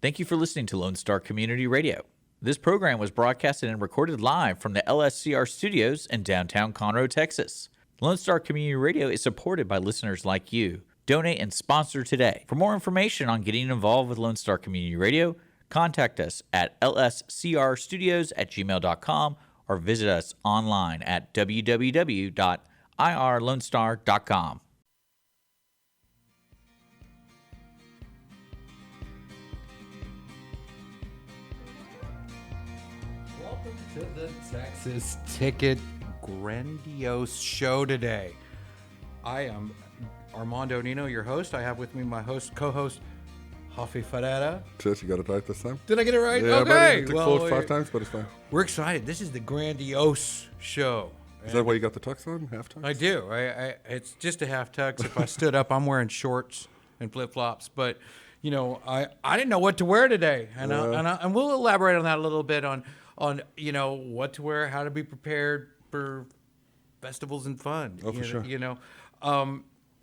Thank you for listening to Lone Star Community Radio. This program was broadcasted and recorded live from the LSCR studios in downtown Conroe, Texas. Lone Star Community Radio is supported by listeners like you. Donate and sponsor today. For more information on getting involved with Lone Star Community Radio, contact us at lscrstudios@gmail.com or visit us online at www.irlonestar.com. Welcome to the Texas Ticket Grandiose show today. I am Armando, Nino, your host. I have with me my co-host, Hoffie Ferreira. Cheers, you got it right this time? Did I get it right? Yeah, okay. It took forward 5 times, but it's fine. We're excited. This is the Grandiose show. Is that why you got the tux on? Half tux? I do. It's just a half tux. If I stood up, I'm wearing shorts and flip-flops. But, you know, I didn't know what to wear today. And we'll elaborate on that a little bit on you know, what to wear, how to be prepared for festivals and fun. Oh, for sure. You know.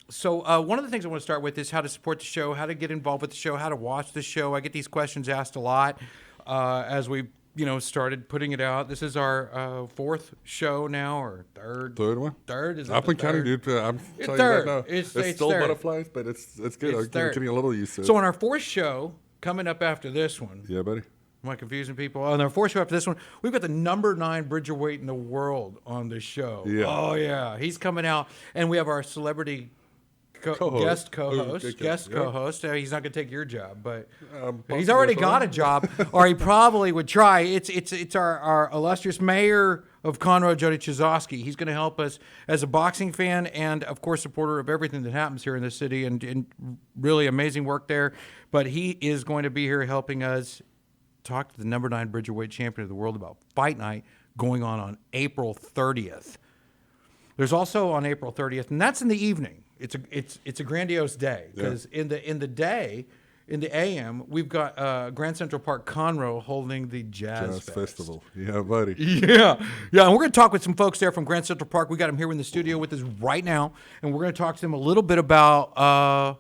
So one of the things I want to start with is how to support the show, how to get involved with the show, how to watch the show. I get these questions asked a lot as we, you know, started putting it out. This is our 4th show now, or third. Third one? Third? Is I've been counting, dude. I'm it's telling third. you right now. It's still third. butterflies, but it's good. It's I'm getting a little used to it. So on our 4th show, coming up after this one. Yeah, buddy. Am I confusing people? On our 4th show after this one, we've got the number 9 bridgerweight in the world on the show. Yeah. Oh, yeah. He's coming out. And we have our celebrity guest co-host. He's not going to take your job, but he's already got a job, or he probably would try. It's our illustrious mayor of Conroe, Jody Chizosky. He's going to help us as a boxing fan and, of course, supporter of everything that happens here in the city, and really amazing work there. But he is going to be here helping us talk to the number 9 bridgerweight champion of the world about Fight Night going on April 30th. There's also on April 30th, and that's in the evening. It's a grandiose day because in the AM, we've got Grand Central Park Conroe holding the Jazz Festival. Yeah, buddy. Yeah, and we're going to talk with some folks there from Grand Central Park. We got them here in the studio with us right now, and we're going to talk to them a little bit about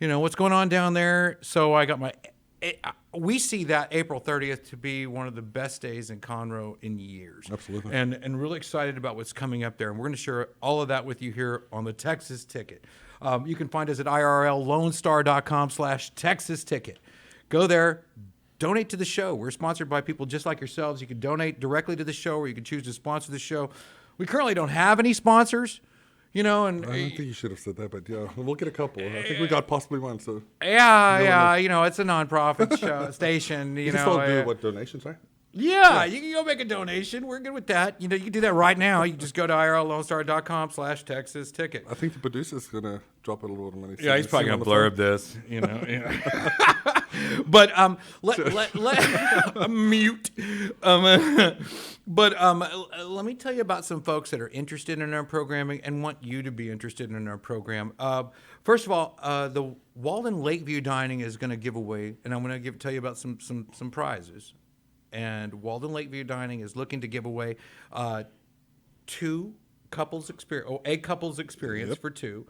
what's going on down there. So I got we see that April 30th to be one of the best days in Conroe in years. Absolutely. And really excited about what's coming up there. And we're going to share all of that with you here on the Texas Ticket. You can find us at irllonestar.com/TexasTicket. Go there, donate to the show. We're sponsored by people just like yourselves. You can donate directly to the show, or you can choose to sponsor the show. We currently don't have any sponsors. And I don't think you should have said that, but yeah, we'll get a couple. I think we got possibly one. So it's a nonprofit station. You can still do what donations, right? Yeah, you can go make a donation. We're good with that. You can do that right now. You can just go to irllonestar.com/TexasTicket. I think the producer's gonna drop a little bit of money. Yeah, he's probably gonna blurb this. But let mute. But let me tell you about some folks that are interested in our programming and want you to be interested in our program. First of all, the Walden Lakeview Dining is going to give away, and I'm going to tell you about some prizes. And Walden Lakeview Dining is looking to give away a couples experience for 2.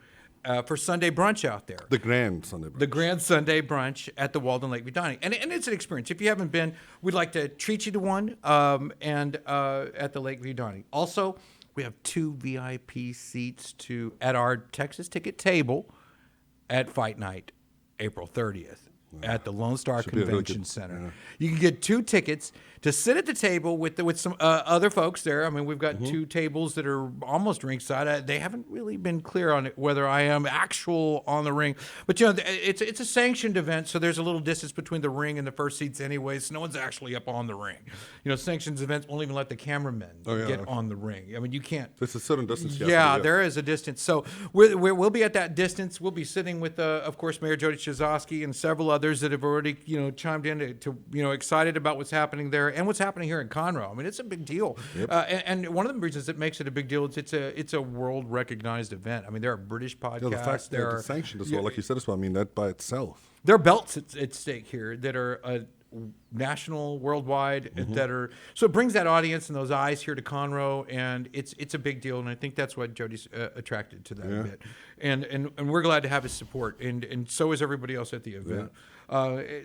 For Sunday brunch out there. The Grand Sunday Brunch. The Grand Sunday Brunch at the Walden Lakeview Dining. And it's an experience. If you haven't been, we'd like to treat you to one at the Lakeview Dining. Also, we have 2 VIP seats at our Texas Ticket table at Fight Night, April 30th. At the Lone Star Convention Center. Yeah. You can get 2 tickets to sit at the table with some other folks there. I mean, we've got 2 tables that are almost ringside. They haven't really been clear on whether I am actual on the ring. But, it's a sanctioned event, so there's a little distance between the ring and the first seats anyway, so no one's actually up on the ring. Sanctioned events won't even let the cameramen get on the ring. I mean, you can't. There's a certain distance. There is a distance. So we'll be at that distance. We'll be sitting with, of course, Mayor Jody Chizosky and several others that have already, chimed in to excited about what's happening there and what's happening here in Conroe. I mean, it's a big deal. Yep. And one of the reasons that makes it a big deal is it's a world recognized event. I mean, there are British podcasts. Yeah, the fact that it's sanctioned as well, like you said as well. I mean, that by itself. There are belts at stake here that are national, worldwide, that are so it brings that audience and those eyes here to Conroe, and it's a big deal, and I think that's what Jody's attracted to that a bit, and we're glad to have his support, and so is everybody else at the event.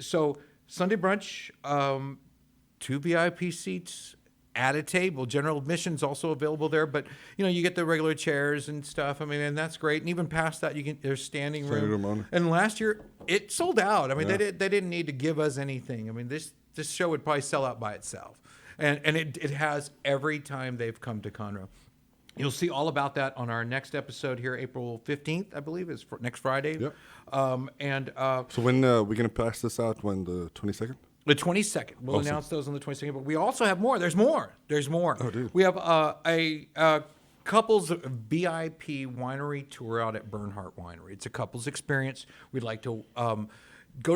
So Sunday brunch, 2 VIP seats at a table. General admission's also available there, but you get the regular chairs and stuff. I mean, and that's great. And even past that, there's standing room. And last year it sold out. I mean, they didn't need to give us anything. I mean, this show would probably sell out by itself, and it has every time they've come to Conroe. You'll see all about that on our next episode here, April 15th, I believe, is next Friday. Yep. So when we're going to pass this out, when the 22nd? The 22nd. We'll announce those on the 22nd. But we also have more. There's more. Oh, dude. We have a couples VIP winery tour out at Bernhardt Winery. It's a couples experience. We'd like to go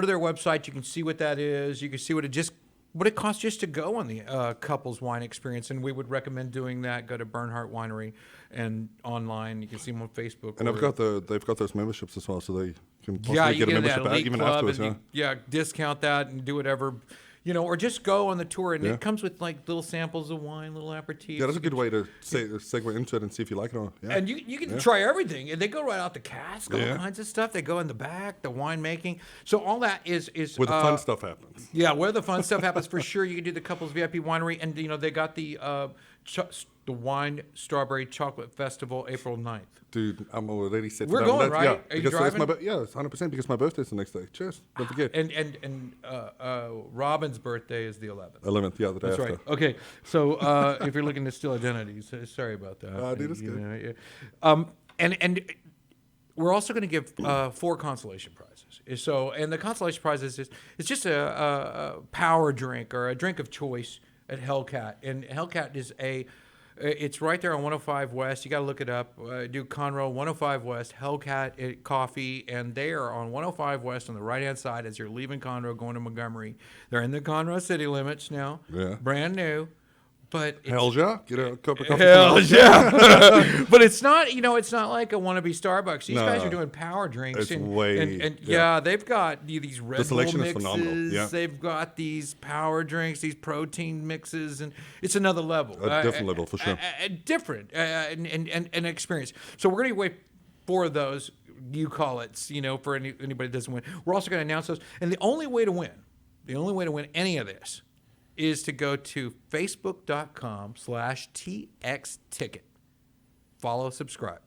to their website. You can see what that is. You can see what it costs just to go on the couples wine experience, and we would recommend doing that. Go to Bernhardt Winery and online. You can see them on Facebook. And they've got those memberships as well, so they can possibly get a membership even afterwards. Discount that and do whatever. Or just go on the tour, and it comes with like little samples of wine, little aperitifs. Yeah, that's a good way to segue into it and see if you like it or not. Yeah. And you can try everything. And they go right out the cask, all kinds of stuff. They go in the back, the winemaking. So all that is where the fun stuff happens. Yeah, where the fun stuff happens for sure. You can do the couples VIP winery, and they got the Wine Strawberry Chocolate Festival April 9th. Dude, I'm already set. We're going, right? Yeah, are you driving? It's 100% because my birthday's the next day. Cheers. Don't forget. And Robin's birthday is the 11th. 11th, yeah, the day That's after. Right. Okay, so if you're looking to steal identities, sorry about that. Dude, it's good. And we're also going to give 4 consolation prizes. So, and the consolation prizes it's just a power drink or a drink of choice at Hellcat, and Hellcat is it's right there on 105 West. You got to look it up. Do Conroe 105 West, Hellcat Coffee, and they are on 105 West on the right-hand side as you're leaving Conroe going to Montgomery. They're in the Conroe city limits now. Yeah. Brand new. But hell yeah, get a cup of coffee. Hell yeah, but it's not. It's not like a wannabe Starbucks. These guys are doing power drinks. It's they've got these Red Bull mixes. Is phenomenal. Yeah. They've got these power drinks, these protein mixes, and it's another level. A different level for sure. Different and experience. So we're gonna wait 4 of those. You call it. For anybody that doesn't win, we're also gonna announce those. And the only way to win any of this is to go to facebook.com/TXTicket. Follow, subscribe.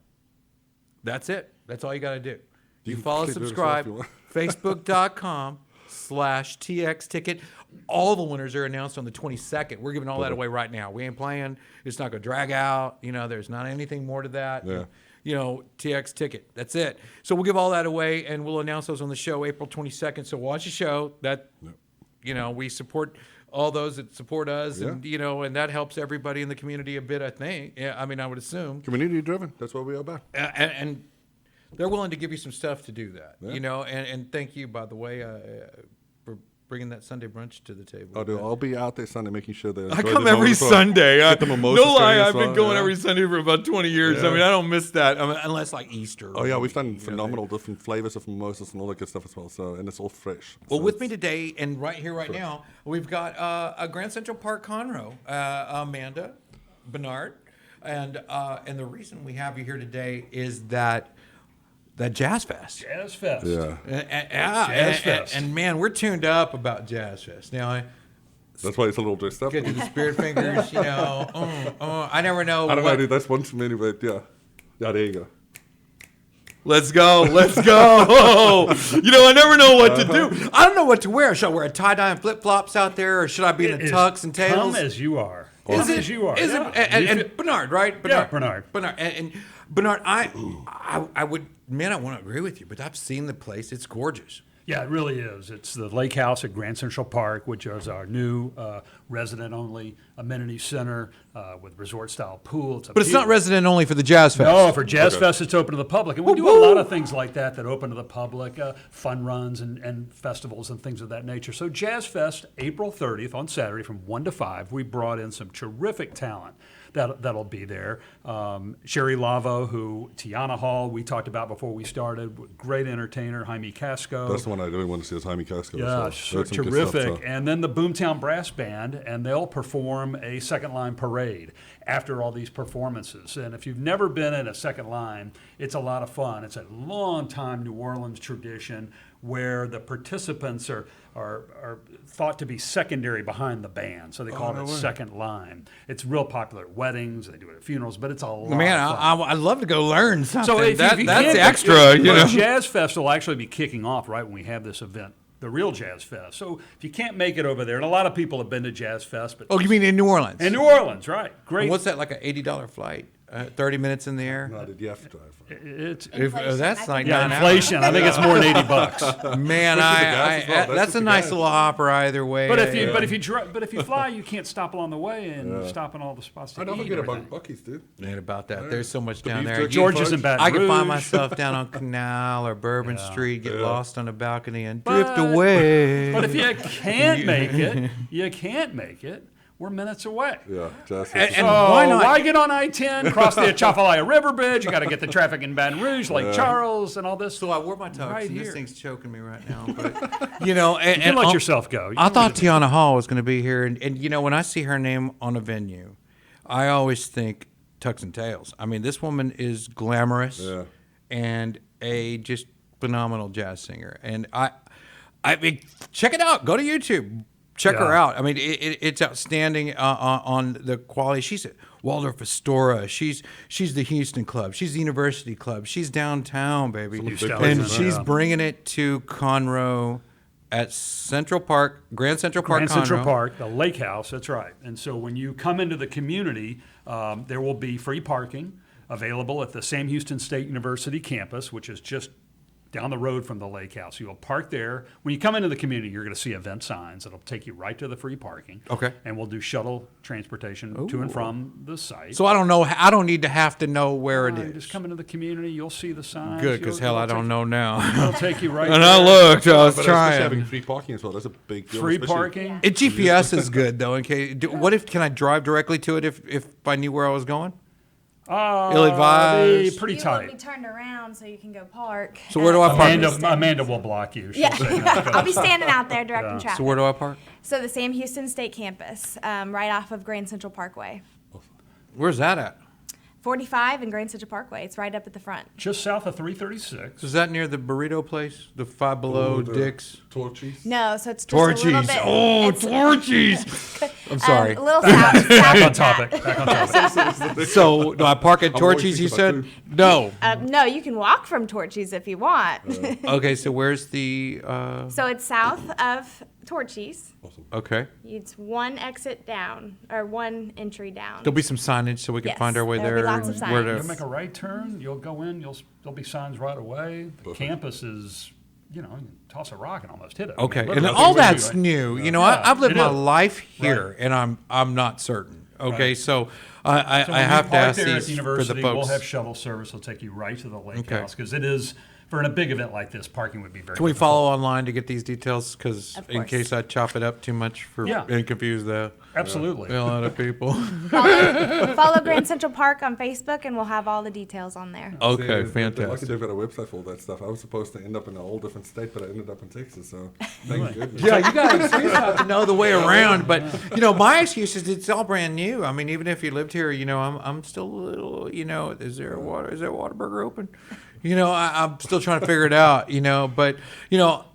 That's it. That's all you got to do. You follow, subscribe. Facebook.com/TXTicket. All the winners are announced on the 22nd. We're giving all that away right now. We ain't playing. It's not going to drag out. There's not anything more to that. Yeah. TX Ticket. That's it. So we'll give all that away, and we'll announce those on the show April 22nd. So watch the show. We support all those that support us, and and that helps everybody in the community a bit, I think. Yeah, I mean, I would assume. Community driven. That's what we're about. And they're willing to give you some stuff to do that. And thank you, by the way, for bringing that Sunday brunch to the table. I'll be out there Sunday making sure that I come every Sunday. No lie, I've been going every Sunday for about 20 years. Yeah. I mean, I don't miss that unless like Easter. Oh yeah, we've done phenomenal different flavors of mimosas and all that good stuff as well. So, and it's all fresh. Well, with me today and right now, we've got a Grand Central Park Conroe, Amanda, Bernard, and the reason we have you here today is that Jazz Fest. Jazz Fest. Yeah. Jazz Fest. And man, we're tuned up about Jazz Fest. Now, that's why it's a little dressed up. Get to the spirit fingers, I never know. I don't know, dude. That's one too many, but yeah. Yeah, there you go. Let's go. I never know what to do. I don't know what to wear. Should I wear a tie-dye and flip-flops out there, or should I be in a tux and tails? Come as you are. As you are. And Bernard, right? Bernard. And Bernard, I would, man, I want to agree with you, but I've seen the place. It's gorgeous. Yeah, it really is. It's the Lake House at Grand Central Park, which is our new resident-only amenity center with resort-style pool. But it's not resident-only for the Jazz Fest. No, for Jazz Fest, it's open to the public. And we do a lot of things like that open to the public, fun runs and festivals and things of that nature. So Jazz Fest, April 30th on Saturday from 1 to 5, we brought in some terrific talent. That'll be there. Sherry Lavo, Tiana Hall, we talked about before we started. Great entertainer, Jaime Casco. That's the one I really want to see is Jaime Casco. Yeah, terrific. And then the Boomtown Brass Band, and they'll perform a second line parade after all these performances. And if you've never been in a second line, it's a lot of fun. It's a long time New Orleans tradition where the participants are thought to be secondary behind the band, so they call it second line. It's real popular at weddings. They do it at funerals, but it's a lot Man, of fun. I'd love to go learn something. So if that's you can't- extra, you know. The Jazz Fest will actually be kicking off right when we have this event, the real Jazz Fest. So if you can't make it over there, and a lot of people have been to Jazz Fest, but Oh, you mean in New Orleans? in New Orleans, right? Great. What's that, like an $80 flight? 30 minutes in the air? No, did you have to drive? It's That's like yeah, 9 inflation. I think it's more than $80. hours. Man, gas as well. That's that's just a the nice gas. little hopper either way. But if you fly, you can't stop along the way and stop in all the spots to I don't eat. forget and about everything. Buc-ee's, dude. Ain't about that. There's so much down beef there. jerky. George's in Baton I could find Rouge. myself down on Canal or Bourbon Street, get Yeah. lost on a balcony and But- drift away. But if you can't make it, we're minutes away. Yeah, just And So why not? why get on I-10, cross the Atchafalaya River Bridge? You got to get the traffic in Baton Rouge, Lake Charles, and all this. So I wore my tux, Right and this here. thing's choking me right now. But you know, and, You can let I'll- yourself go. I thought Tiana Hall was going to be here, and you know, when I see her name on a venue, I always think Tux and Tails. I mean, this woman is glamorous Yeah. and a just phenomenal jazz singer. And I mean, check it out. Go to YouTube. Check her Yeah. out. I mean, it's outstanding on the quality. She's at Waldorf Astoria. She's the Houston Club. She's the University Club. She's downtown, baby. Some of the big And places, she's yeah. bringing it to Conroe at Central Park, Grand Central Park, Grand Central Conroe. Park, the lake house, that's right. And so when you come into the community, there will be free parking available at the Sam Houston State University campus, which is just down the road from the lake house. You will park there. When you come into the community, you're going to see event signs. It'll take you right to the free parking. Okay. And we'll do shuttle transportation to and from the site. So I don't know. I don't need to have to know where it You is. just come into the community, you'll see the signs. Good, because hell, I don't know now. It'll take you right And there. I looked. I was But especially having trying. free parking as well. That's a big deal. Free especially- parking. It GPS is good though. In case, what if can I drive directly to it if I knew where I was going? Ill-advised. Pretty You will be tight. turned around so you can go park. So where do I park? Amanda will block you. She'll Yeah, say no. I'll be standing out there directing traffic. So where do I park? So the Sam Houston State Campus, right off of Grand Central Parkway. Where's that at? 45 and Grand Central Parkway. It's right up at the front. Just south of 336. Is that near the burrito place? The Five Below, the Dick's? Torchies. No, so it's just a little Torchies. bit. Oh, it's, Torchies. I'm sorry. A little south. Back on south topic. of Back on topic. So do I park at I'm always Torchies? You thinking said about no. No, you can walk from Torchies if you want. Okay, so where's the? So it's south of Torchies. Okay. It's one exit down or one entry down. There'll be some signage so we can Yes, find our way there'll there. be lots of and where signs. You'll to, make a right turn. You'll go in. There'll be signs right away. The campus is, you can toss a rock and almost hit it. I mean, okay, and literally. all that's new. You know, Yeah, I've lived it my is. life here, and I'm not certain. Okay, Right. so So I when you have to park ask there at these the for the university, we'll folks. have shuttle service. It'll take you right to the lake Okay. house because it is for a big event like this. Parking would be very. Can we difficult. follow online to get these details? Because Of in course. case I chop it up too much Yeah. and confuse the Absolutely. a lot of people. Follow Grand Central Park on Facebook, and we'll have all the details on there. Okay, Lucky fantastic. they've got a website for all that stuff. I was supposed to end up in a whole different state, but I ended up in Texas. So thank goodness. Yeah, you got an excuse not to know the way around. But my excuse is it's all brand new. I mean, even if you lived here, I'm still a little. Is there Whataburger open? I'm still trying to figure it out. But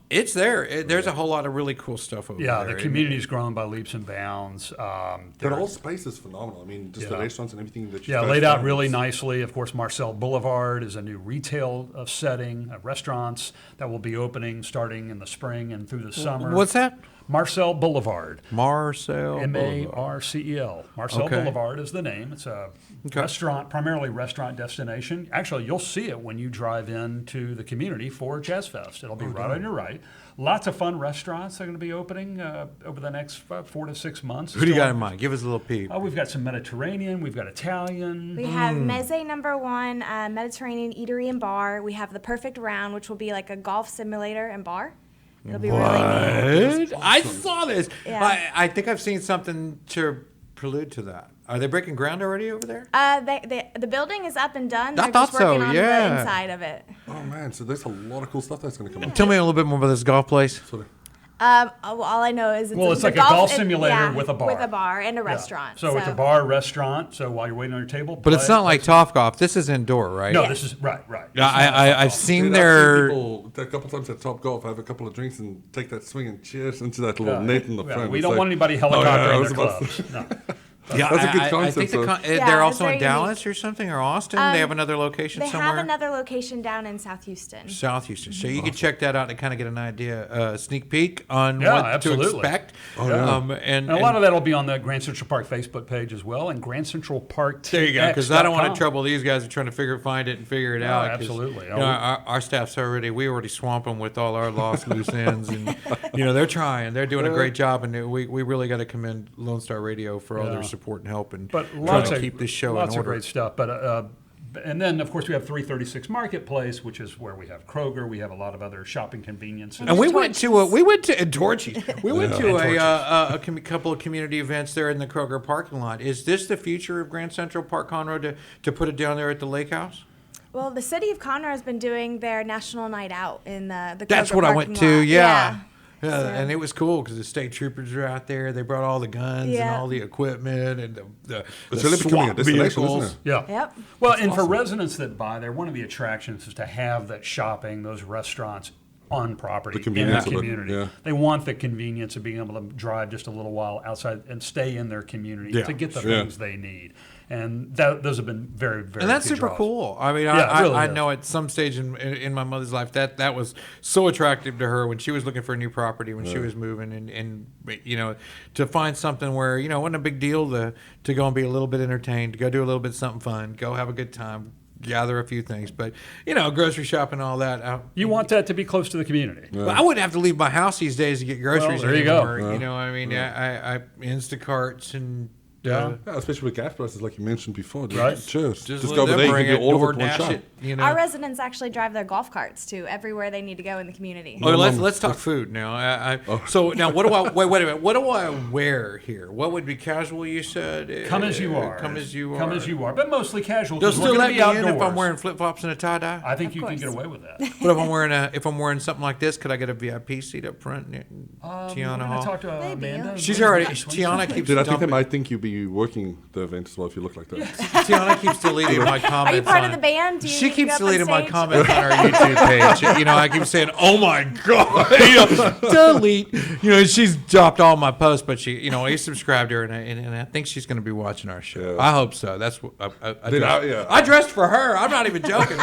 it's there. There's a whole lot of really cool stuff over Yeah, there. the community's grown by leaps and bounds. That whole space is phenomenal. I mean, just the Yeah. restaurants and everything that you Yeah, guys laid out found really is- nicely. Of course, Marcel Boulevard is a new retail setting, restaurants that will be opening starting in the spring and through the summer. What's that? Marcel Boulevard. Marcel. Boulevard. Marcel. Marcel Okay. Boulevard is the name. It's a Okay. restaurant, primarily restaurant destination. Actually, you'll see it when you drive into the community for Jazz Fest. It'll be right on your right. Lots of fun restaurants that are going to be opening over the next 4 to 6 months. Who do you Still- got in mind? Give us a little peek. We've got some Mediterranean. We've got Italian. We have Meze #1, Mediterranean Eatery and Bar. We have the Perfect Round, which will be like a golf simulator and bar. It'll be really neat. What? I saw this. Yeah. I think I've seen something to prelude to that. Are they breaking ground already over there? The building is up and done. I They're thought just working so, on yeah. the inside of it. Oh man, so there's a lot of cool stuff that's going to come up. Tell me a little bit more about this golf place. Sorry. All I know is Well, it's like a golf simulator with a bar. With a bar and a restaurant. So it's a bar, restaurant. So while you're waiting on your table, But it's not like Top Golf. This is indoor, right? No, Yeah. this is right. Yeah, I've seen Dude, their. I've seen people a couple times at Top Golf have a couple of drinks and take that swing and cheers into that little net in the front. We It's don't like, want anybody oh, yeah, I helicoptering was their about clubs. No. Yeah, That's a good I concept, think though. they're it's also in very Dallas or something, or Austin. They have another location They somewhere. have another location down in South Houston. South Houston. So you can check that out and kind of get an idea, sneak peek on Yeah, what absolutely. to expect. yeah. And And a lot of that will be on the Grand Central Park Facebook page as well, and Grand Central Park. there you go, because I don't want to trouble these guys who are trying to find it and figure it No, out. 'cause, absolutely. You know, our staff's we already swamp them with all our lost loose ends, and they're trying. They're doing a great job, and we really got to commend Lone Star Radio for all their support and help and But trying lots to of keep this show lots in of order. great stuff. But and then of course we have 336 Marketplace, which is where we have Kroger. We have a lot of other shopping conveniences. And we went to Torchy's. We went to And a couple of community events there in the Kroger parking lot. Is this the future of Grand Central Park Conroe to put it down there at the lake house? Well, the city of Conroe has been doing their national night out in the That's Kroger what I parking went to. lot. Yeah. So- And it was cool because the state troopers were out there. They brought all the guns and Yeah. all the equipment and the It's really becoming a SWAT destination, vehicles. isn't Yeah. Yep. Well, and for residents that buy there, one of the attractions is to have that shopping, those restaurants on property The convenience in the of it, community. yeah. They want the convenience of being able to drive just a little while outside and stay in their community Yeah, to get the sure. things they need. And those have been very, very And that's good super draws. cool. I mean, Yeah, it really I is. know at some stage in my mother's life that was so attractive to her when she was looking for a new property when she was moving and to find something where it wasn't a big deal to go and be a little bit entertained, to go do a little bit something fun, go have a good time, gather a few things, but grocery shopping and all that. You want that to be close to the community. But I wouldn't have to leave my house these days to get groceries there you go. anymore. You know, I mean, I Instacarts and. Yeah. Yeah, especially with gas prices, like you mentioned before. Dude. Right. Cheers. Just Just let go over them there, bring you it, get all of it one DoorDash shot. it, Our residents actually drive their golf carts to everywhere they need to go in the community. Oh, let's talk food now. So now, what do I wait a minute? What do I wear here? What would be casual? You said Come as you are. Come as you are. Come as you are, but mostly casual. They'll 'cause we're still gonna let be me in if outdoors. I'm wearing flip flops and a tie dye. I think you can course. get away with that. But if I'm wearing something like this, could I get a VIP seat up front? We're Tiana gonna Hall. talk to Maybe. Amanda. She's already. Tiana keeps. Dude, I think they dumping- might think you'd be working the event as well if you look like that. Tiana keeps deleting my comments. Are you part on- of the band? Do you She go keeps up on deleting my stage? comments on our YouTube page. I keep saying, "Oh my god," delete. She's dropped all my posts, but she, I subscribed to her, and I think she's going to be watching our show. Yeah. I hope so. That's what I Dude, dressed. yeah. I dressed for her. I'm not even joking.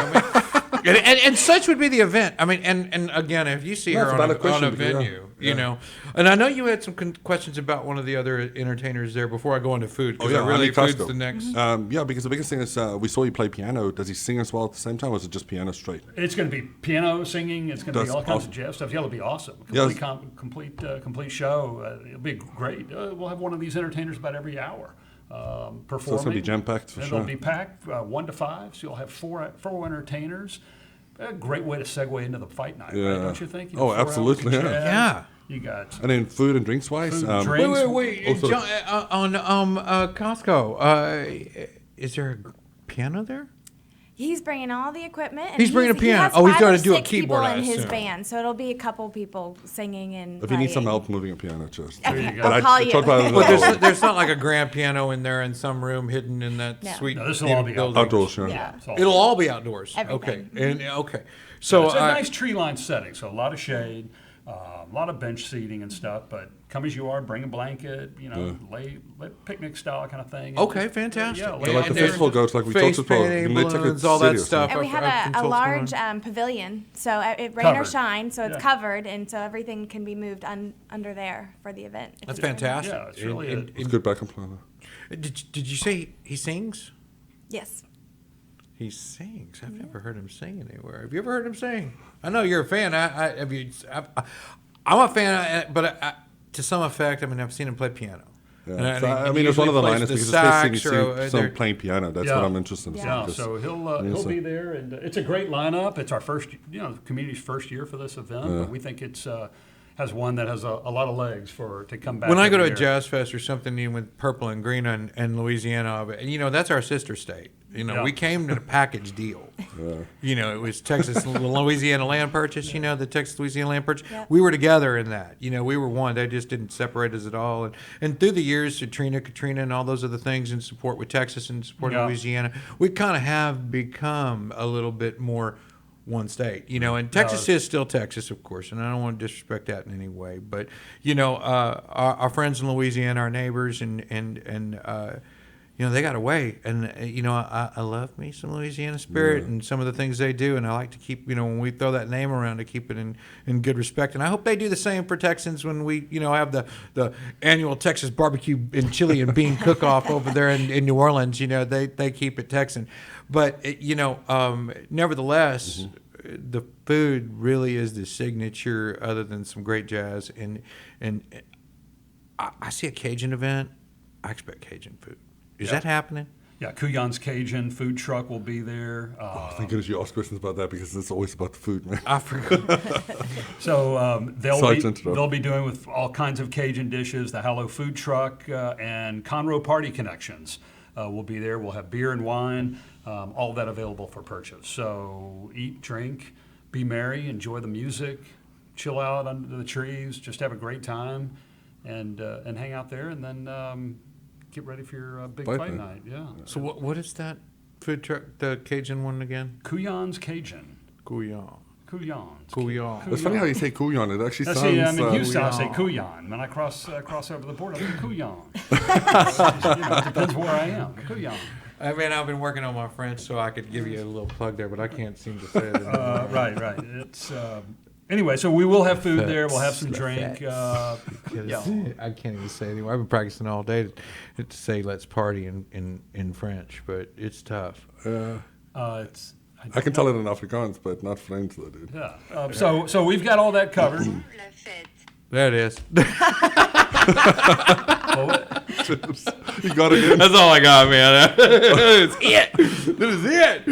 And such would be the event. I mean, and again, if you see That's her a valid on question a because, venue, and I know you had some questions about one of the other entertainers there before I go into food. 'Cause I really Andy food's Costco. the next. Yeah, because the biggest thing is we saw you play piano. Does he sing as well at the same time, or is it just piano straight? It's going to be piano singing. It's going to be That's all kinds awesome. of jazz stuff. Yeah, it'll be awesome. Yes. Complete show. It'll be great. We'll have one of these entertainers about every hour performing. So it's gonna be jam-packed for It'll sure. be packed 1 to 5. So you'll have four entertainers. A great way to segue into the fight night, Yeah. right? Don't you think? Oh, 4 hours absolutely, of yeah. jazz. Yeah. You got And then food and drinks wise, Food and drinks. Wait. Also- John, on Costco, is there a piano there? He's bringing all the equipment. And He's bringing a he piano. has Oh, he's 5 gonna or do a 6 keyboard, people I in his assume. band, so it'll be a couple people singing and. if you need some playing. help moving a piano, just. There you go. But I'll call you. talked about it But another- there's not like a grand piano in there in some room hidden in that No. sweet. No, this will all be building. outdoors, sure. Yeah. It's all- It'll all be outdoors. Everything. Okay. And okay. So it's a nice tree-lined setting, so a lot of shade, a lot of bench seating and stuff. But come as you are, bring a blanket, lay picnic style kind of thing. Okay, fantastic. Yeah, Yeah, So like and the there's festival goes, like we face talked about, painting, you may take it balloons, all that serious, stuff. And we I've been have told a what's going large on. pavilion, so it rain or Covered. shine, so it's Yeah. covered, and so everything can be moved under there for the event. That's fantastic. Yeah, it's really It's good backup plan. Did you say he sings? Yes. He sings. I've never heard him sing anywhere. Have you ever heard him sing? I know you're a fan. I'm a fan, but to some effect, I've seen him play piano. Yeah. And So, he I mean, it's one of the usually liners plays because the it's sax basically or, some they're- playing piano. That's Yeah. what I'm interested in. Yeah. Yeah, so he'll be there, and it's a great lineup. It's our first, the community's first year for this event, but we think it's has one that has a lot of legs to come back. When I go to a every year. jazz fest or something, with purple and green and Louisiana, that's our sister state. Yeah. We came to a package deal. It was Texas Louisiana land purchase. The Texas Louisiana land purchase. Yep. We were together in that. We were one. They just didn't separate us at all. And through the years, Katrina, and all those other things, in support with Texas and support of Louisiana, we kind of have become a little bit more one state, and Texas is still Texas, of course, and I don't want to disrespect that in any way. But our friends in Louisiana, our neighbors, and they got away, and I love me some Louisiana spirit and some of the things they do, and I like to keep when we throw that name around to keep it in good respect, and I hope they do the same for Texans when we have the annual Texas barbecue and chili and bean cook off over there in New Orleans. They keep it Texan, but nevertheless. The food really is the signature, other than some great jazz, and I see a Cajun event, I expect Cajun food. Is that happening? Yeah, Couillon's Cajun food truck will be there. Thank goodness you ask questions about that, because it's always about the food, man. I forgot. So they'll be doing with all kinds of Cajun dishes. The Hallow food truck and Conroe Party Connections will be there. We'll have beer and wine, all of that available for purchase. So eat, drink, be merry, enjoy the music, chill out under the trees, just have a great time, and hang out there, and then get ready for your big fight night. Yeah. So what is that food truck, the Cajun one again? Couillon's Cajun. Couillon. Couillon's. Couillon. It's funny how you say couillon. It actually sounds... See, I'm in Houston, I say couillon. When I cross over the border, I say couillon. It depends where I am. Couillon. I've been working on my French, so I could give you a little plug there, but I can't seem to say it. Right. It's anyway. So we will have food there. We'll have some drink. I can't even say it anymore. I've been practicing all day to say "let's party" in French, but it's tough. I can tell it in Afrikaans, but not French, though, dude. Yeah. So we've got all that covered. There it is. You got it in. That's all I got, man. That's it. That is it.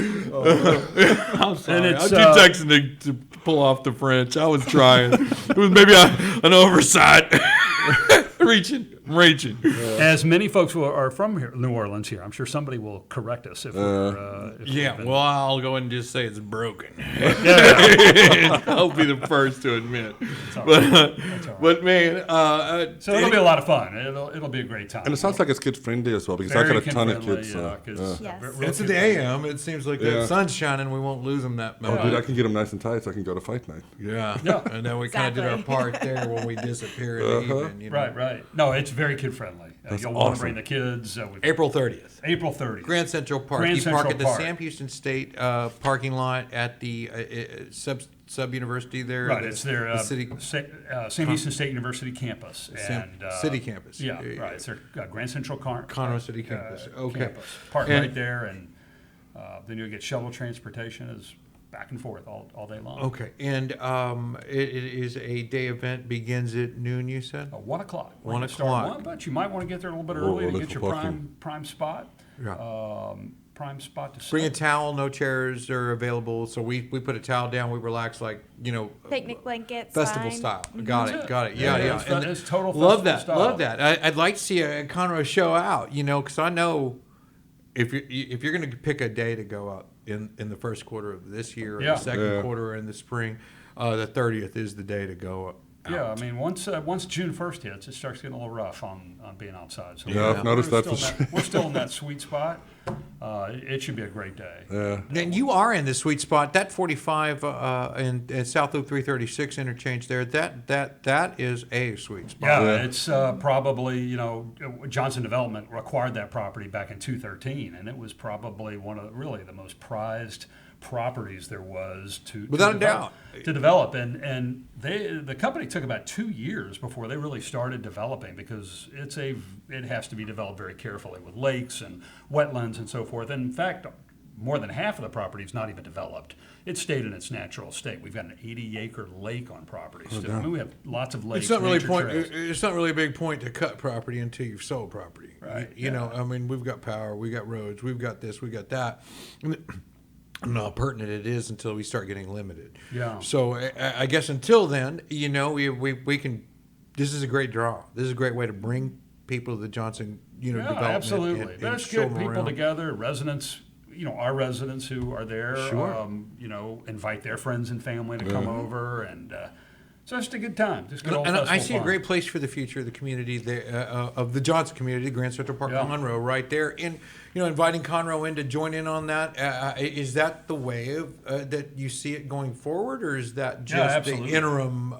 I'm sorry. I'm too Texan to pull off the French. I was trying. It was maybe an oversight. reaching. As many folks who are from here, New Orleans here, I'm sure somebody will correct us if we're... well, I'll go ahead and just say it's broken. I'll be the first to admit. But man... so it'll be a lot of fun. It'll be a great time. And it sounds like it's kid-friendly as well, because I got a ton of kids. It's at the AM. It seems like the sun's shining. We won't lose them that much. Oh, dude, I can get them nice and tight so I can go to fight night. Yeah. And then we kind of did our part there when we disappear in the evening. Right. No, it's very kid-friendly. You'll want to bring the kids. April 30th. April 30th. Grand Central Park. You park at the Sam Houston State parking lot at the sub-university there. Right, it's their Sam Houston State University campus. City campus. Yeah, right. It's their Grand Central Conroe City campus. Okay. Campus. Park right there, and then you'll get shuttle transportation as back and forth all day long. Okay, and it is a day event, begins at noon, you said? 1 o'clock. 1 o'clock. But you might want to get there a little bit early to get your prime spot. Yeah. Prime spot to sit. Bring a towel. No chairs are available, so we put a towel down. We relax like picnic blankets. festival fine. style. Got it. Yeah. It's total love festival that. style. Love that. I'd like to see a Conroe show out. Because I know if you're going to pick a day to go up in the first quarter of this year, or the second quarter, or in the spring, the 30th is the day to go up. Yeah, I mean, once June 1st hits, it starts getting a little rough on being outside. So I've noticed that for sure. We're still in that sweet spot. It should be a great day. Yeah. And you are in the sweet spot. That 45 in South Loop 336 interchange there. That is a sweet spot. Yeah, it's probably Johnson Development acquired that property back in 2013, and it was probably one of the most prized properties there was to develop, and the company took about 2 years before they really started developing, because it has to be developed very carefully with lakes and wetlands and so forth. And in fact, more than half of the property is not even developed. It stayed in its natural state. We've got an 80-acre lake on property still. I mean, we have lots of lakes. It's not really a big point to cut property until you've sold property. Right. You know, I mean, we've got power, we got roads, we've got this, we got that. pertinent it is until we start getting limited. Yeah. So I guess until then, we can. This is a great draw. This is a great way to bring people to the Johnson, development. Absolutely. And Let's show get them people around. together, residents. Our residents who are there. Sure. Invite their friends and family to come over, and so it's just a good time. Just good old And I festival see a fun. great place for the future of the community, of the Johnson community, Grand Central Park, Yeah. Conroe, right there. And inviting Conroe in to join in on that. Is that the way that you see it going forward, or is that just the absolutely. interim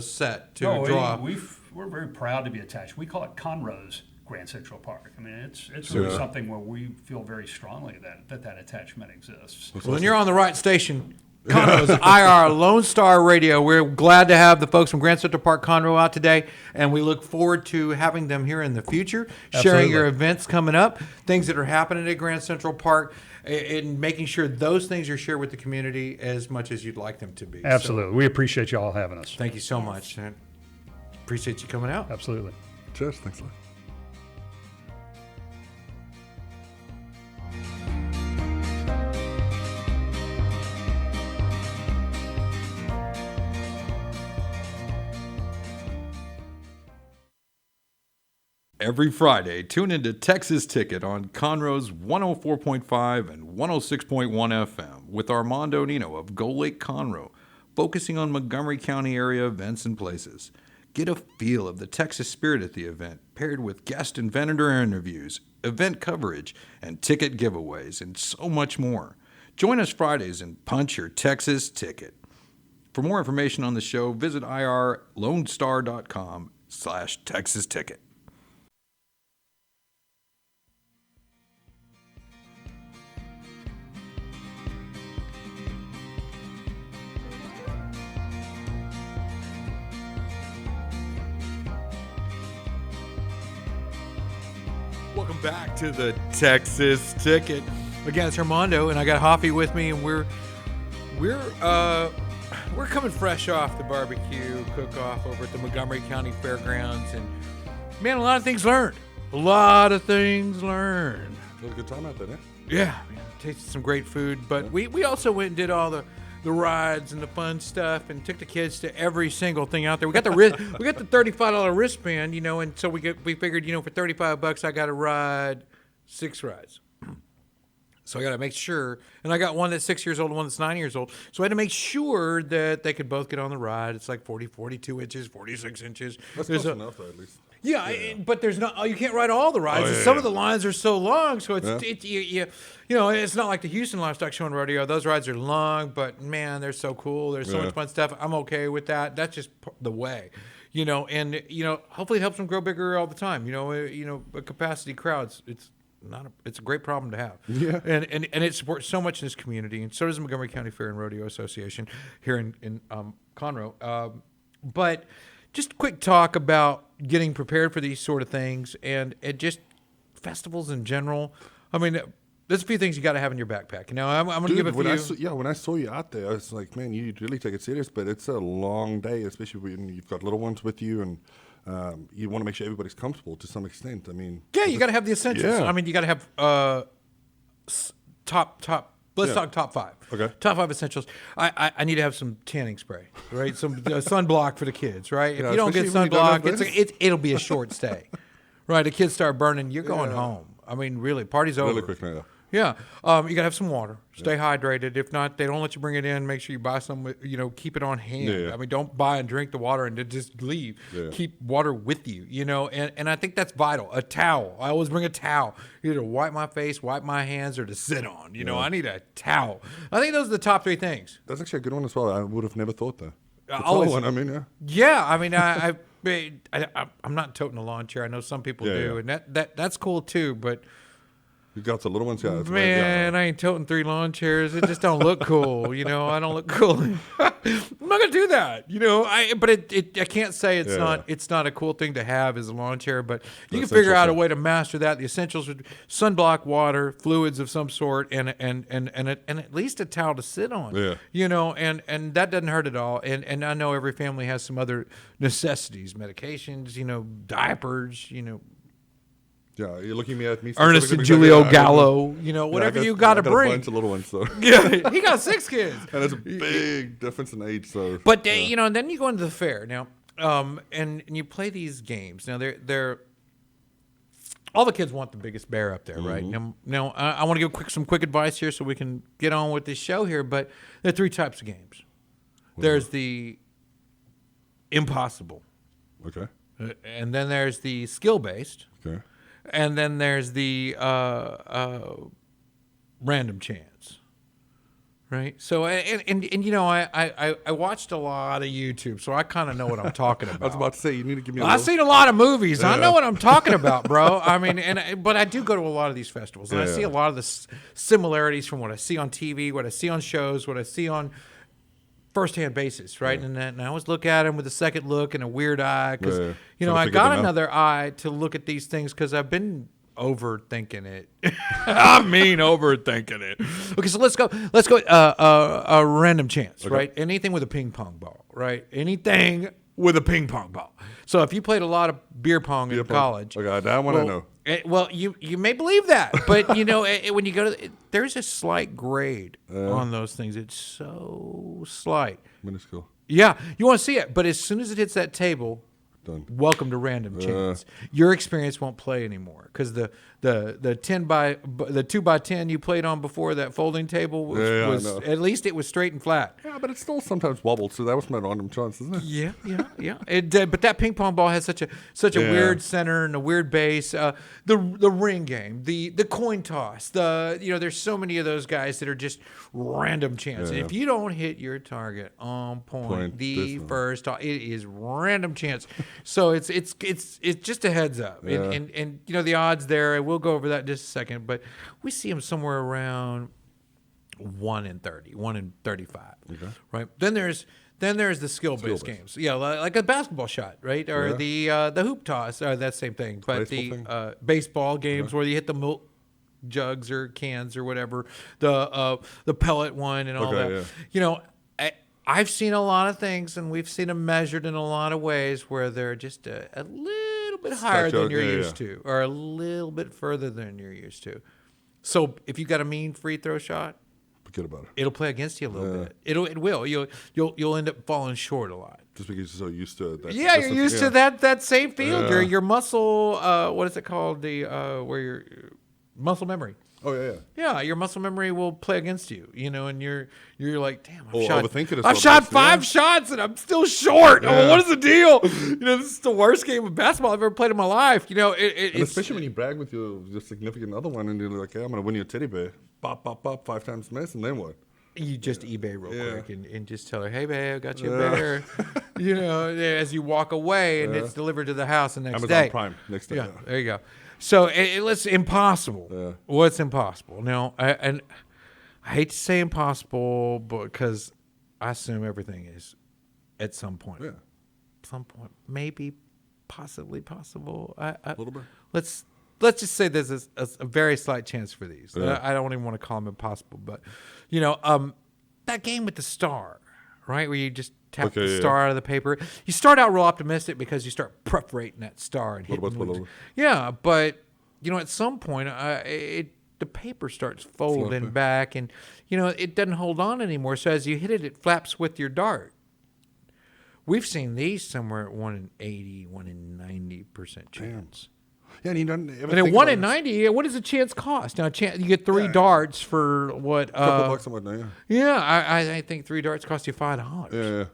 set to draw? We're very proud to be attached. We call it Conroe's Grand Central Park. I mean, it's really something where we feel very strongly that attachment exists. Well, then you're on the right station. Conroe's IR Lone Star Radio. We're glad to have the folks from Grand Central Park Conroe out today, and we look forward to having them here in the future, sharing your events coming up, things that are happening at Grand Central Park, and making sure those things are shared with the community as much as you'd like them to be. Absolutely. We appreciate you all having us. So, thank you so much. And appreciate you coming out. Absolutely. Cheers. Thanks a lot. Every Friday, tune into Texas Ticket on Conroe's 104.5 and 106.1 FM with Armando Nino of Gull Lake Conroe, focusing on Montgomery County area events and places. Get a feel of the Texas spirit at the event, paired with guest and vendor interviews, event coverage, and ticket giveaways, and so much more. Join us Fridays and punch your Texas Ticket. For more information on the show, visit irlonestar.com/Texas Ticket. Welcome back to the Texas Ticket. Again, it's Armando, and I got Hoffie with me, and we're coming fresh off the barbecue cook-off over at the Montgomery County Fairgrounds, and man, a lot of things learned. A lot of things learned. It was a good time out there, eh? Yeah, tasted some great food, but we also went and did all the rides and the fun stuff, and took the kids to every single thing out there. We got the $35 wristband, and so we figured, for $35 I got to ride 6 rides. So I got to make sure, and I got one that's 6 years old and one that's 9 years old. So I had to make sure that they could both get on the ride. It's like 42 inches, 46 inches. That's close enough, though, at least. Yeah, but there's not. You can't ride all the rides. Some of the lines are so long, so it's not like the Houston Livestock Show and Rodeo. Those rides are long, but man, they're so cool. There's so much fun stuff. I'm okay with that. That's just the way, and hopefully it helps them grow bigger all the time. A capacity crowds. It's a great problem to have. Yeah. And it supports so much in this community, and so does the Montgomery County Fair and Rodeo Association here in Conroe. But just quick talk about getting prepared for these sort of things and just festivals in general. I mean, there's a few things you got to have in your backpack. I'm going to give a few. When I saw you out there, I was like, man, you really take it serious, but it's a long day, especially when you've got little ones with you, and you want to make sure everybody's comfortable to some extent. I mean, yeah, you got to have the essentials. Yeah. I mean, you got to have top. Let's talk top 5. Okay. Top 5 essentials. I need to have some tanning spray, right? Some sunblock for the kids, right? Yeah, if you don't get especially when you don't sunblock, have this. it'll be a short stay, right? The kids start burning, you're going home. I mean, really, party's over. really quick now. Yeah. You gotta have some water. Stay hydrated. If not, they don't let you bring it in. Make sure you buy some. Keep it on hand. Yeah. I mean, don't buy and drink the water and then just leave. Yeah. Keep water with you. And I think that's vital. A towel. I always bring a towel, either to wipe my face, wipe my hands, or to sit on. I need a towel. I think those are the top 3 things. That's actually a good one as well. I would have never thought that. Always. One, I mean, yeah. Yeah. I mean, I'm not toting a lawn chair. I know some people do, yeah. and that's cool too. But You got the little ones, yeah. man, I ain't toting 3 lawn chairs. It just don't look cool. I don't look cool. I'm not gonna do that. But I can't say it's not a cool thing to have as a lawn chair. But you can figure out a way to master that. The essentials are sunblock, water, fluids of some sort, and at least a towel to sit on. Yeah. And that doesn't hurt at all. And I know every family has some other necessities, medications, diapers, Yeah, you're looking at me. Ernest and specifically, Julio yeah, Gallo, you know, whatever you got to I got bring. a bunch of little ones, so. Yeah, he got 6 kids. And there's a big difference in age, so. But you know, and then you go into the fair now, and you play these games. Now they're all the kids want the biggest bear up there, right? Now I want to give some quick advice here so we can get on with this show here. But there are 3 types of games. There's the impossible, Okay. and then there's the skill based, Okay. and then there's the random chance. Right. So and you know, I watched a lot of YouTube, so I kind of know what I'm talking about. I was about to say, you need to give me I've seen a lot of movies. I know what I'm talking about, bro. I mean, but I do go to a lot of these festivals, and I see a lot of the similarities from what I see on TV, what I see on shows, what I see on firsthand basis, right? And I always look at them with a second look and a weird eye because you know, I got another eye to look at these things because I've been overthinking it. I mean, overthinking it. Okay, so let's go. A random chance, right? Anything with a ping pong ball, right? Anything with a ping pong ball. So if you played a lot of beer pong in college, okay, that one I know. Well, you may believe that, but you know, when you go to, there's a slight grade on those things. It's so slight. Minuscule. Yeah, you want to see it, but as soon as it hits that table. Done. Welcome to random chance. Your experience won't play anymore because the 2x10 you played on before that folding table was at least it was straight and flat. Yeah, but it still sometimes wobbled, so that was my random chance, isn't it? Yeah. It did, but that ping pong ball has such a weird center and a weird base. The ring game, the coin toss, there's so many of those guys that are just random chance. And if you don't hit your target on point the first time, it is random chance. So it's just a heads up, and you know the odds there. We'll go over that in just a second, but we see them somewhere around 1 in 30, 1 in 35, right? Then there's the skill-based games, like a basketball shot, right, or the hoop toss, or that same thing. But the baseball games where you hit the milk jugs or cans or whatever, the pellet one and all that. Yeah. You know. I've seen a lot of things, and we've seen them measured in a lot of ways where they're just a little bit higher than you're used to, or a little bit further than you're used to. So if you got a mean free throw shot, forget about it. It'll play against you a little bit. It will. You'll end up falling short a lot. Just because you're so used to it. You're used to that same field. Your muscle. What is it called? Where your muscle memory. Oh yeah. Yeah, your muscle memory will play against you, you know, and you're like, damn, overthinking I've shot 5 shots and I'm still short. Oh, what is the deal? You know, this is the worst game of basketball I've ever played in my life. You know, and especially when you brag with your significant other one and you're like, hey, I'm gonna win you a teddy bear. Bop, bop, bop, 5 times miss, and then what? You just eBay real quick and just tell her, hey, babe, I got you a bear. You know, as you walk away and it's delivered to the house the next day. Amazon Prime next day. Yeah, there you go. So it's impossible. Yeah. What's impossible? Now, I hate to say impossible, because I assume everything is at some point. Yeah. Some point, maybe, possibly possible. A little bit. Let's just say there's a very slight chance for these. Yeah. I don't even want to call them impossible, but you know, that game with the star, right, where you just tap the star out of the paper. You start out real optimistic because you start perforating that star and hitting. Yeah, but you know, at some point, the paper starts folding back, and you know, it doesn't hold on anymore. So as you hit it, it flaps with your dart. We've seen these somewhere at 1 in 80, 1 in 90% chance. Yeah, and you don't. And at 1 in 90, what does a chance cost? Now, you get 3 darts for what? A couple bucks and whatnot. Yeah, I think 3 darts cost you $5. Yeah.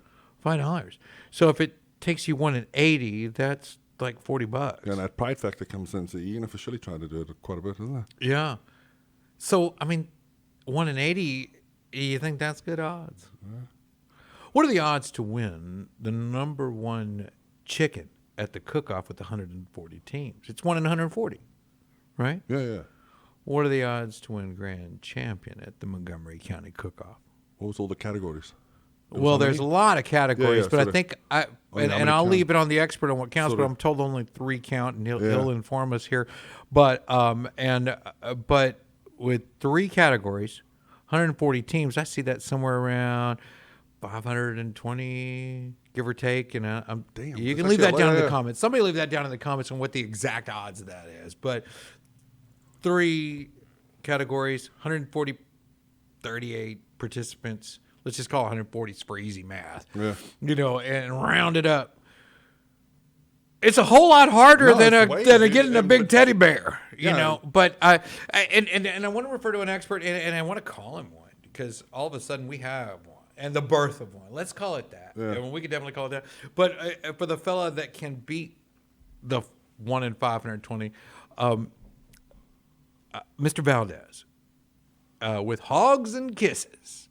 $5. So if it takes you 1 in 80, that's like $40. Yeah, and that pride factor comes in. So Ian officially tried to do it quite a bit, isn't it? Yeah. So I mean, 1 in 80, you think that's good odds? Yeah. What are the odds to win the number 1 chicken at the cook-off with 140 teams? It's 1 in 140, right? Yeah. What are the odds to win grand champion at the Montgomery County cook-off? What was all the categories? Well, there's a lot of categories, but I think I'll leave it on the expert on what counts. But I'm told only 3 count, and he'll inform us here. But but with 3 categories, 140 teams, I see that somewhere around 520, give or take. And Damn, you that's can leave actually that down in the yeah. comments. Somebody leave that down in the comments on what the exact odds of that is. But 3 categories, 140, 38 participants. Let's just call it 140 for easy math. Yeah. And round it up. It's a whole lot harder than getting a big teddy bear, But I want to refer to an expert, and I want to call him one because all of a sudden we have one, and the birth of one. Let's call it that. Yeah. And we could definitely call it that. But for the fella that can beat the 1 in 520, Mr. Valdez, with Hogs and Kisses.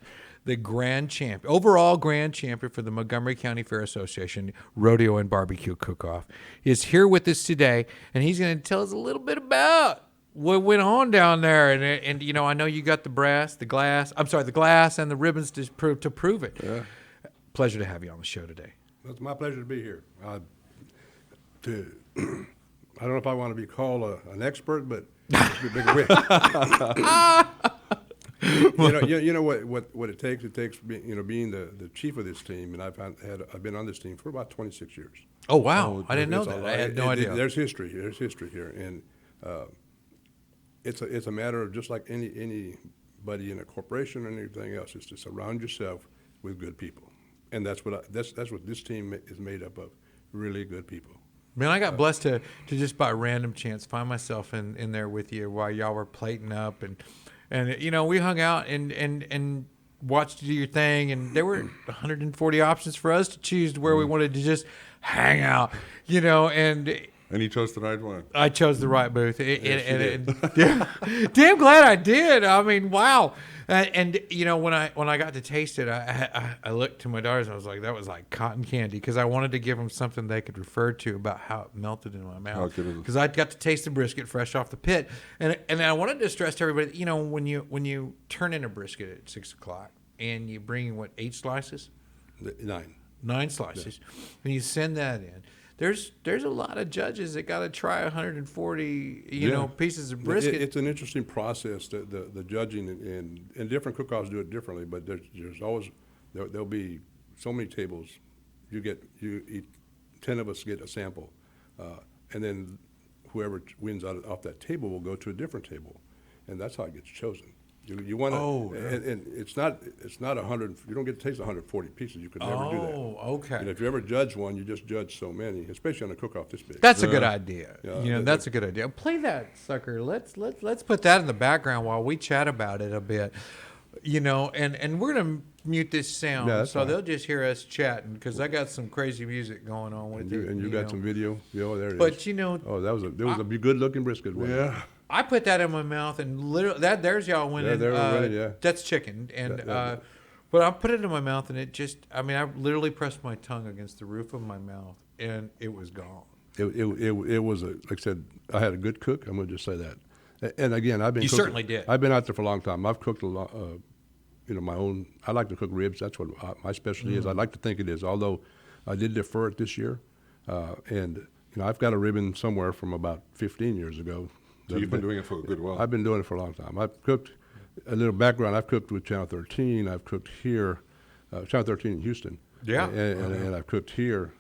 The overall grand champion for the Montgomery County Fair Association Rodeo and Barbecue Cook-Off, is here with us today, and he's going to tell us a little bit about what went on down there. And I know you got the glass, and the ribbons to prove it. Yeah. Pleasure to have you on the show today. It's my pleasure to be here. I don't know if I want to be called an expert, but it's a big win. you know what it takes. It takes being the chief of this team, and I've been on this team for about 26 years. Oh wow! I didn't know that. I had no idea. There's history. There's history here, and it's a matter of just like anybody in a corporation or anything else. It's to surround yourself with good people, and that's what this team is made up of. Really good people. Man, I got blessed to just by random chance find myself in there with you while y'all were plating up, and we hung out and watched you do your thing, and there were 140 options for us to choose where we wanted to just hang out, And he chose the right one. I chose the right booth, damn glad I did. I mean, wow. And when I got to taste it, I looked to my daughters and I was like, that was like cotton candy, because I wanted to give them something they could refer to about how it melted in my mouth. Because I got to taste the brisket fresh off the pit, and I wanted to stress to everybody, when you turn in a brisket at 6 o'clock and you bring 8 slices, 9 slices, and you send that in. There's a lot of judges that got to try 140 pieces of brisket. It's an interesting process. The judging and different cook-offs do it differently, but there's always there'll be so many tables. You eat 10 of us get a sample, and then whoever wins off that table will go to a different table, and that's how it gets chosen. You want to, and it's not 100. You don't get to taste 140 pieces. You could never do that. Oh, okay. And if you ever judge one, you just judge so many, especially on a cook-off this big. That's a good idea. Yeah, that's a good idea. Play that sucker. Let's put that in the background while we chat about it a bit. And we're gonna mute this sound, Yeah, that's so fine. they'll just hear us chatting, because I got some crazy music going on with it. And you got some video. There it is. But oh, there was a good-looking brisket. Yeah. I put that in my mouth, and literally there's y'all winning. Yeah, they were winning, yeah. That's chicken, and That- but I put it in my mouth, and it just, I literally pressed my tongue against the roof of my mouth, and it was gone. It was like I said, I had a good cook. I'm gonna just say that. And again, I've been. You cooking- certainly did. I've been out there for a long time. I've cooked a lot. My own. I like to cook ribs. That's what my specialty is. I like to think it is. Although I did defer it this year, and I've got a ribbon somewhere from about 15 years ago. So you've been doing it for a good while. I've been doing it for a long time. I've cooked, a little background, I've cooked with Channel 13. I've cooked here, Channel 13 in Houston. Yeah. And I've cooked here.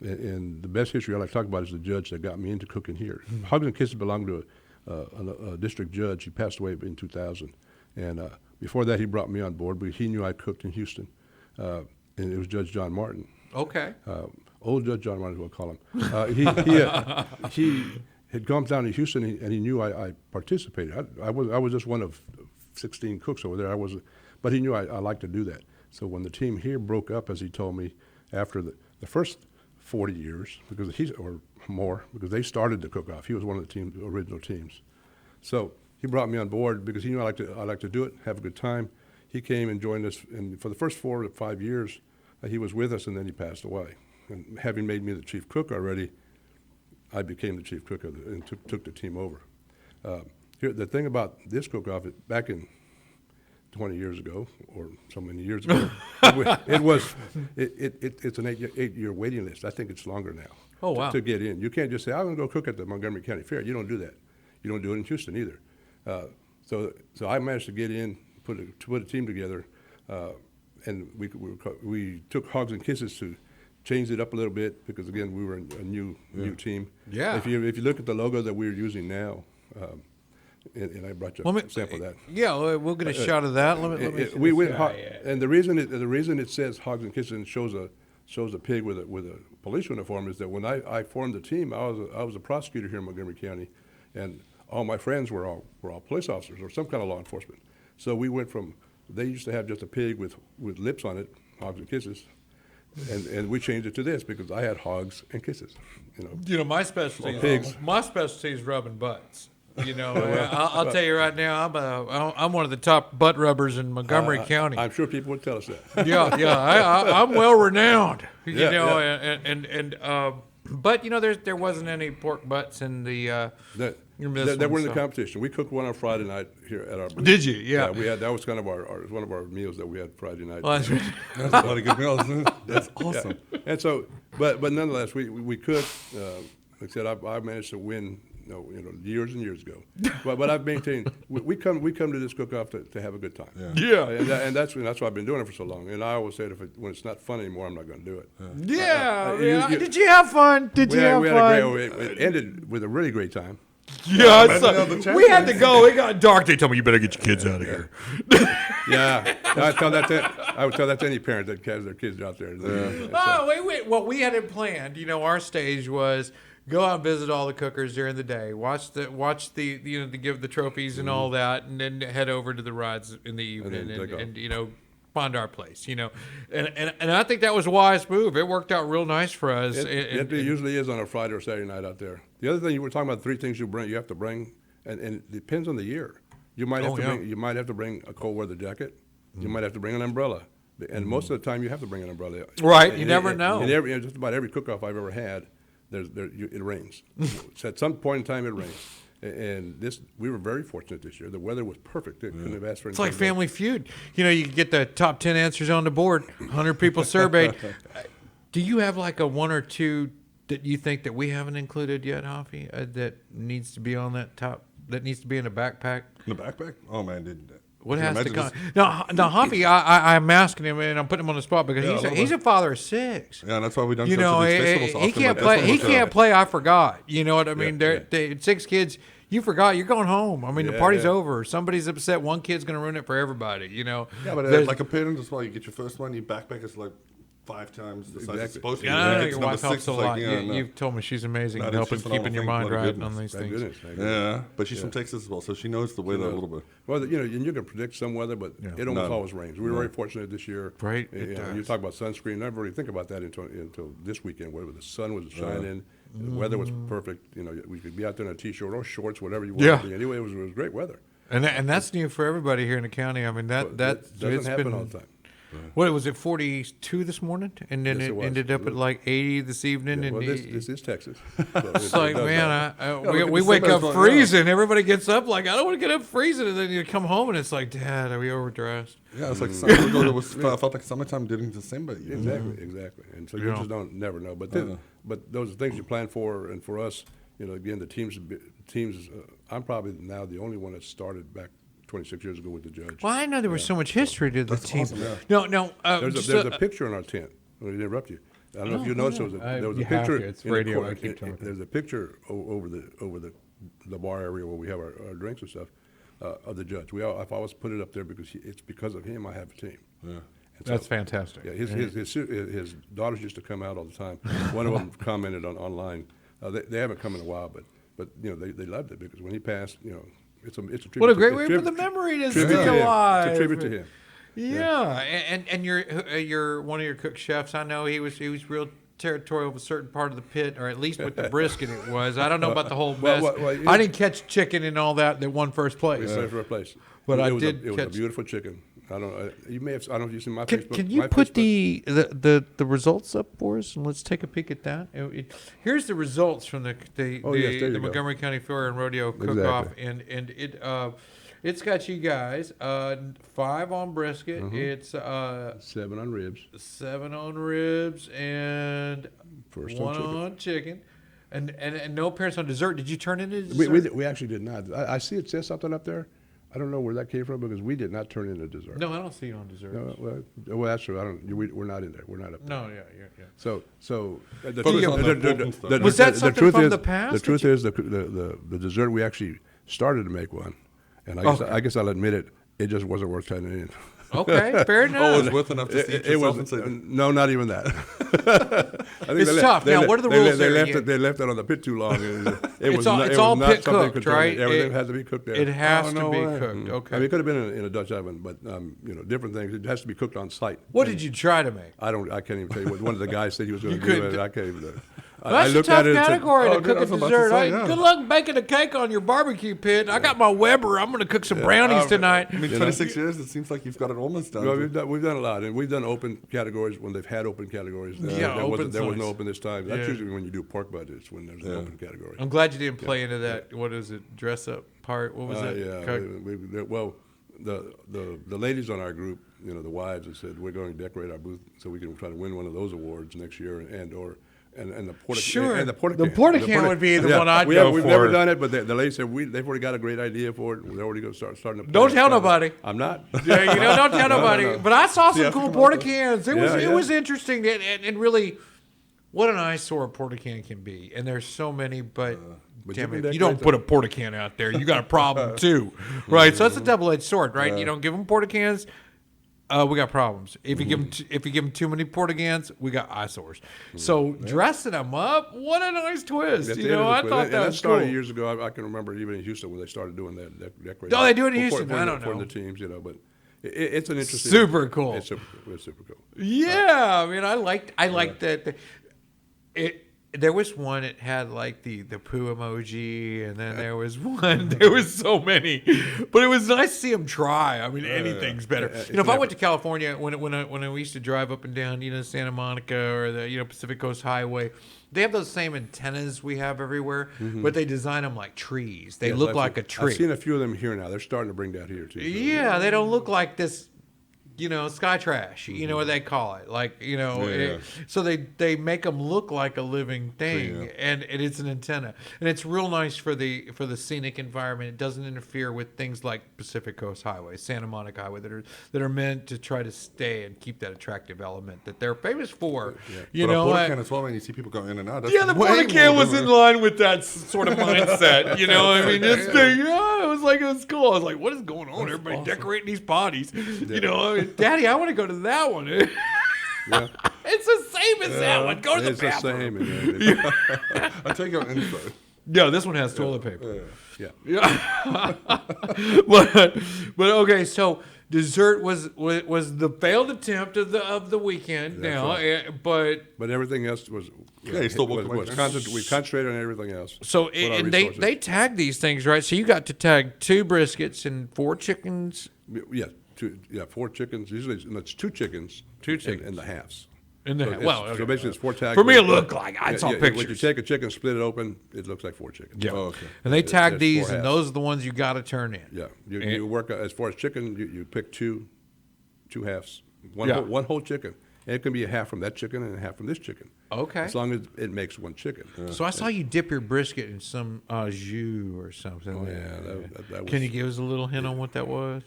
And the best history I like to talk about is the judge that got me into cooking here. Hogs and Kisses belonged to a district judge. He passed away in 2000. And before that, he brought me on board, but he knew I cooked in Houston. And it was Judge John Martin. Okay. Old Judge John Martin, we'll call him. He had come down to Houston, and he knew I participated. I was just one of 16 cooks over there. But he knew I liked to do that. So when the team here broke up, as he told me, after the first 40 years, or more, because they started the cook-off. He was one of the original teams. So he brought me on board because he knew I like to do it, have a good time. He came and joined us, and for the first 4 to 5 years, he was with us, and then he passed away. And having made me the chief cook already, I became the chief cook and took the team over. Here, the thing about this cook-off, back in 20 years ago, or so many years ago, it's an 8-year waiting list. I think it's longer now. Oh, wow. To get in. You can't just say, I'm going to go cook at the Montgomery County Fair. You don't do that. You don't do it in Houston either. So I managed to get in, put a team together, and we took Hogs and Kisses to change it up a little bit because again we were a new team. Yeah. If you look at the logo that we're using now, and I brought you a sample of that. Yeah, we'll get a shot of that. Let me see We this went guy. and the reason it says Hogs and Kisses and shows a pig with a police uniform is that when I formed the team, I was a prosecutor here in Montgomery County, and all my friends were all police officers or some kind of law enforcement. So we went from they used to have just a pig with lips on it, Hogs and Kisses, and we changed it to this because I had Hogs and Kisses. My specialty pigs. is rubbing butts. I'll tell you right now, I'm one of the top butt rubbers in Montgomery County. I'm sure people would tell us that. I'm well renowned. Yeah. But there wasn't any pork butts in the. That were in the competition. We cooked one on Friday night here at our booth. Did you? Yeah. We had that was kind of one of our meals that we had Friday night. Well, That's a lot of good meals. That's awesome. And so, but nonetheless, we cooked. Like I said, I managed to win. Years and years ago, but I've maintained we come to this cook-off to have a good time. Yeah. And that's why I've been doing it for so long. And I always said when it's not fun anymore, I'm not going to do it. Did you have fun? We had it ended with a really great time. Yeah, we had to go. It got dark. They told me you better get your kids out of here. Yeah, I would tell that to any parent that has their kids out there. Wait. What we had it planned, our stage was go out and visit all the cookers during the day, watch the to give the trophies and all that, and then head over to the rides in the evening and find our place, and I think that was a wise move. It worked out real nice for us. It usually is on a Friday or Saturday night out there. The other thing you were talking about, 3 things you have to bring, and it depends on the year. You might have to bring a cold weather jacket. You might have to bring an umbrella, and most of the time you have to bring an umbrella. Right, you never know. Just about every cook-off I've ever had, it rains. So at some point in time, it rains. And we were very fortunate this year. The weather was perfect. It couldn't have asked for anything. It's like Family Feud. You get the top 10 answers on the board, 100 people surveyed. Do you have like a 1 or 2 that you think that we haven't included yet, Hoffie, that needs to be on that top, that needs to be in a backpack? In the backpack? Oh, man, did that. What has to come? Now, Hoffie, I'm asking him, and I'm putting him on the spot because he's a father of 6. Yeah, that's why we don't go to these festivals often. He can't play. I forgot. You know what I mean? They 6 kids. You forgot. You're going home. I mean, the party's over. Somebody's upset. One kid's going to ruin it for everybody. Yeah, but like a parent as well. You get your first one. Your backpack is like 5 times the size it's supposed to be. I know your wife helps a lot. You've told me she's amazing in helping keeping your mind right on these things. Yeah, but she's from Texas as well, so she knows the weather a little bit. Well, and you can predict some weather, but it almost always rains. We were very fortunate this year. Right. You talk about sunscreen. I never really think about that until this weekend, where the sun was shining. The weather was perfect. We could be out there in a t-shirt or shorts, whatever you want to be. Anyway, it was great weather. And that's new for everybody here in the county. I mean, that doesn't happen all the time. What was it, 42 this morning, and then it ended up at like 80 this evening. Well, this is Texas. It's like, man, we wake up freezing. Everybody gets up like, I don't want to get up freezing, and then you come home and it's like, Dad, are we overdressed? Yeah, it's like it felt like summertime during December. Exactly. And so you just never know. But those are things you plan for, and for us, again, the teams. I'm probably now the only one that started back 26 years ago with the judge. Well, I know there was so much history to the team. Awesome, yeah. No. There's a picture in our tent. Let me interrupt you. I don't know if you noticed there was a picture. It's radio. I keep talking. There's a picture over the bar area where we have our drinks and stuff of the judge. I've always put it up there because it's because of him I have a team. Yeah. That's fantastic. Yeah, his daughters used to come out all the time. One of them commented online. They haven't come in a while, but they loved it because when he passed, it's a tribute. What a great way for the memory to stay alive. It's a tribute to him. Yeah. And you're one of your cook chefs. I know he was real territorial of a certain part of the pit, or at least with the brisket it was. I don't know about the whole mess. I didn't catch chicken and all that won first place. First place. But it I was did it was catch. a beautiful chicken. I don't know. You may have. I don't know if you've seen my Facebook. Can you put the results up for us, and let's take a peek at that? Here's the results from the Montgomery County Fair and Rodeo Cook-Off, and it's got you guys 5 on brisket. It's 7 on ribs. 7 on ribs and First 1 on chicken. And no appearance on dessert. Did you turn in a dessert? We actually did not. I see it says something up there. I don't know where that came from because we did not turn in a dessert. No, I don't see you on dessert. No, well, that's true. We're not in there. We're not up there. No, yeah. So the Focus truth- on the important stuff. Was that something truth from is- the past The that truth is, the dessert we actually started to make one, and I guess I'll admit it. It just wasn't worth turning in. Okay, fair enough. Oh, it's worth enough to see It yourself was and say, no, not even that. I think It's tough. Now, what are the rules They there? left it on the pit too long. It's all pit cooked, right? Everything had to be cooked there. It has no to be way. cooked. Okay. I mean, it could have been in a Dutch oven, but different things. It has to be cooked on site. What did you try to make? I can't even tell you what one of the guys said he was going to couldn't do. I can't even. That's a tough and said, category to "Oh, cook I a was about to dessert. say, yeah." Good luck baking a cake on your barbecue pit. I got my Weber. I'm going to cook some brownies tonight. I mean, 26 years, it seems like you've got it almost done. Well, we've done a lot, and we've done open categories when they've had open categories. Yeah, there was nice. no open this time. That's Yeah. usually when you do pork budgets when there's an open category. I'm glad you didn't play into that. What is it? Dress up part? What was that? Yeah. Well, the ladies on our group, the wives, have said we're going to decorate our booth so we can try to win one of those awards next year, and the porta Sure. and the porta The porta-can would be the one I'd we've go never for. done it, but the ladies said they've already got a great idea for it. We're already going to starting to. Don't plan tell it. nobody. I'm not. Yeah, don't tell nobody. no. But I saw some Yeah, cool come on. porta cans. It Yeah, was interesting and really, what an eyesore a porta can can be. And there's so many, but. But Damn you it, can if you don't decorate put a porta can out there, you got a problem too, right? So that's a double-edged sword, right? You don't give them porta cans, we got problems. If you give them too many porta cans, we got eyesores. So dressing them up, what a nice twist! That's I thought that was started cool. years ago. I can remember even in Houston when they started doing that decorating. Oh, they do it in For- Houston? for I the- don't for know. the teams, but it's an interesting. Super cool. It's super cool. Yeah, I mean, I liked that. There was one that had like the poo emoji, and then there was one. There was so many, but it was nice to see them try. I mean, anything's better. If I went to California when I used to drive up and down, Santa Monica or the Pacific Coast Highway, they have those same antennas we have everywhere, but they design them like trees. They Yes, look I've like seen- a tree. I've seen a few of them here now. They're starting to bring that here too. So- Yeah, they don't look like this, sky trash, what they call it. Like, so they make them look like a living thing, and it's an antenna. And it's real nice for the scenic environment. It doesn't interfere with things like Pacific Coast Highway, Santa Monica Highway that are meant to try to stay and keep that attractive element that they're famous for. But a porta can as well, when you see people go in and out. That's Yeah, the way porta can more was than- in line with that sort of mindset. I mean, this thing, it was cool. I was like, what is going on? Everybody decorating these bodies. I mean, Daddy, I want to go to that one. Yeah. It's the same as that one. Go to the It's the bathroom. same. I take your info. Yeah, this one has toilet paper. Yeah. but okay, so dessert was the failed attempt of the weekend. That's Now, right. but everything else was. Yeah, you still was, looked like was we concentrated on everything else. so Put our and resources. they tag these things, right? So you got to tag 2 briskets and 4 chickens. Yeah, 4 chickens. Usually it's 2 chickens. 2 chickens. and the halves. In the So half. it's- Well, so okay. basically it's 4 tags. For me, it looked like I saw When you pictures. take a chicken, split it open, it looks like 4 chickens. Yeah. Oh, okay. And they tag There's these, 4 and halves. those are the ones you got to turn in. Yeah, you work as far as chicken. You pick two halves, Yeah. one whole chicken. And it can be a half from that chicken and a half from this chicken. Okay. As long as it makes one chicken. So I saw you dip your brisket in some au jus or something. Oh, yeah, that was. Can you give us a little hint on what that was?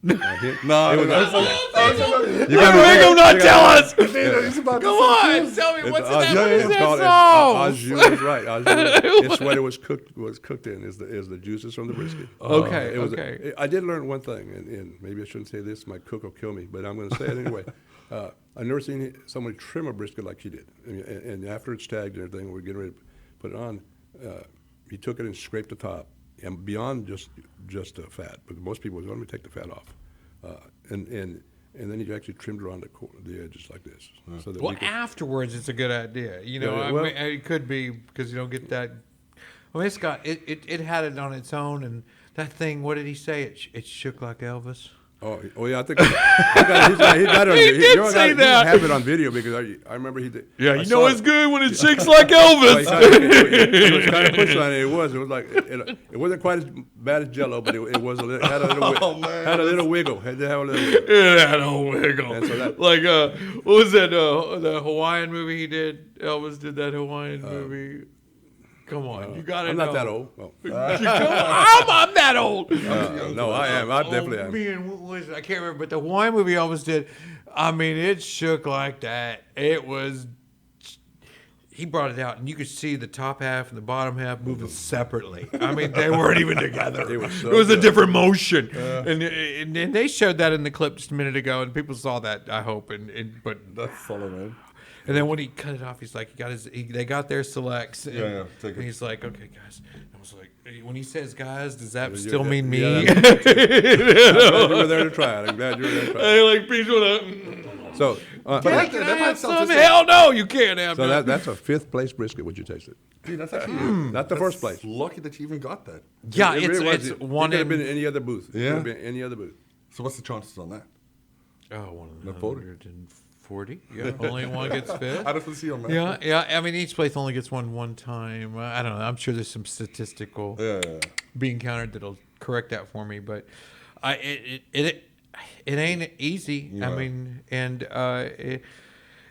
No, It was- You got not tell us. he's about Come on, tell me what's Au that? jus, What is it's that called- sauce? Au jus is right. Au jus. It's what it was cooked in. Is the juices from the brisket. Okay, It was okay. I did learn one thing, and maybe I shouldn't say this. My cook will kill me, but I'm going to say it anyway. I've never seen somebody trim a brisket like he did. And after it's tagged and everything, we're getting ready to put it on. He took it and scraped the top, and beyond just the fat. But most people would let me take the fat off, and then he actually trimmed around the edges like this. So that Well, we could, afterwards, it's a good idea. Yeah, I well- mean, it could be because you don't get that. I mean, it had it on its own, and that thing. What did he say? It shook like Elvis. Oh yeah, I think he got it on He video. did You say you that. have it on video because I remember he did. Yeah, I you saw know it. it's good when it shakes like Well, Elvis. it was kind of pushed on it. It was like it wasn't quite as bad as Jello, but it was had a little had a little wiggle. Had to have a little wiggle. Yeah, that whole wiggle. And so that- Like, what was that? The Hawaiian movie he did? Elvis did that Hawaiian movie. Come on, you got to I'm know. not that old. No, I'm that old. no, I am. I definitely am. Me and what was it? I can't remember, but the Hawaiian movie almost did. I mean, it shook like that. It was. He brought it out, and you could see the top half and the bottom half moving separately. I mean, they weren't even together. It was a different motion, and they showed that in the clip just a minute ago, and people saw that. I hope, but That's solid, man. and then when he cut it off, he's like, they got their selects, and, Yeah, take it. and he's like, okay, guys. I was like, when he says guys, does that still mean me? Yeah, I'm glad you were there to try it. I'm glad you were there to try it. Like, please, So, hell no, you can't have so that. that's a 5th place brisket. Would you taste it? Dude, that's actually Not the first place. Lucky that you even got that. Yeah, It really was. it's It one could have in. been any other booth. It Yeah. could have been any other booth. So what's the chances on that? Oh, one of No the photo. 140. Yeah, only one gets fifth. I just want to see on that. Yeah. I mean, each place only gets one time. I don't know. I'm sure there's some statistical Yeah. being countered that'll correct that for me, but it ain't easy. I Right. mean, and it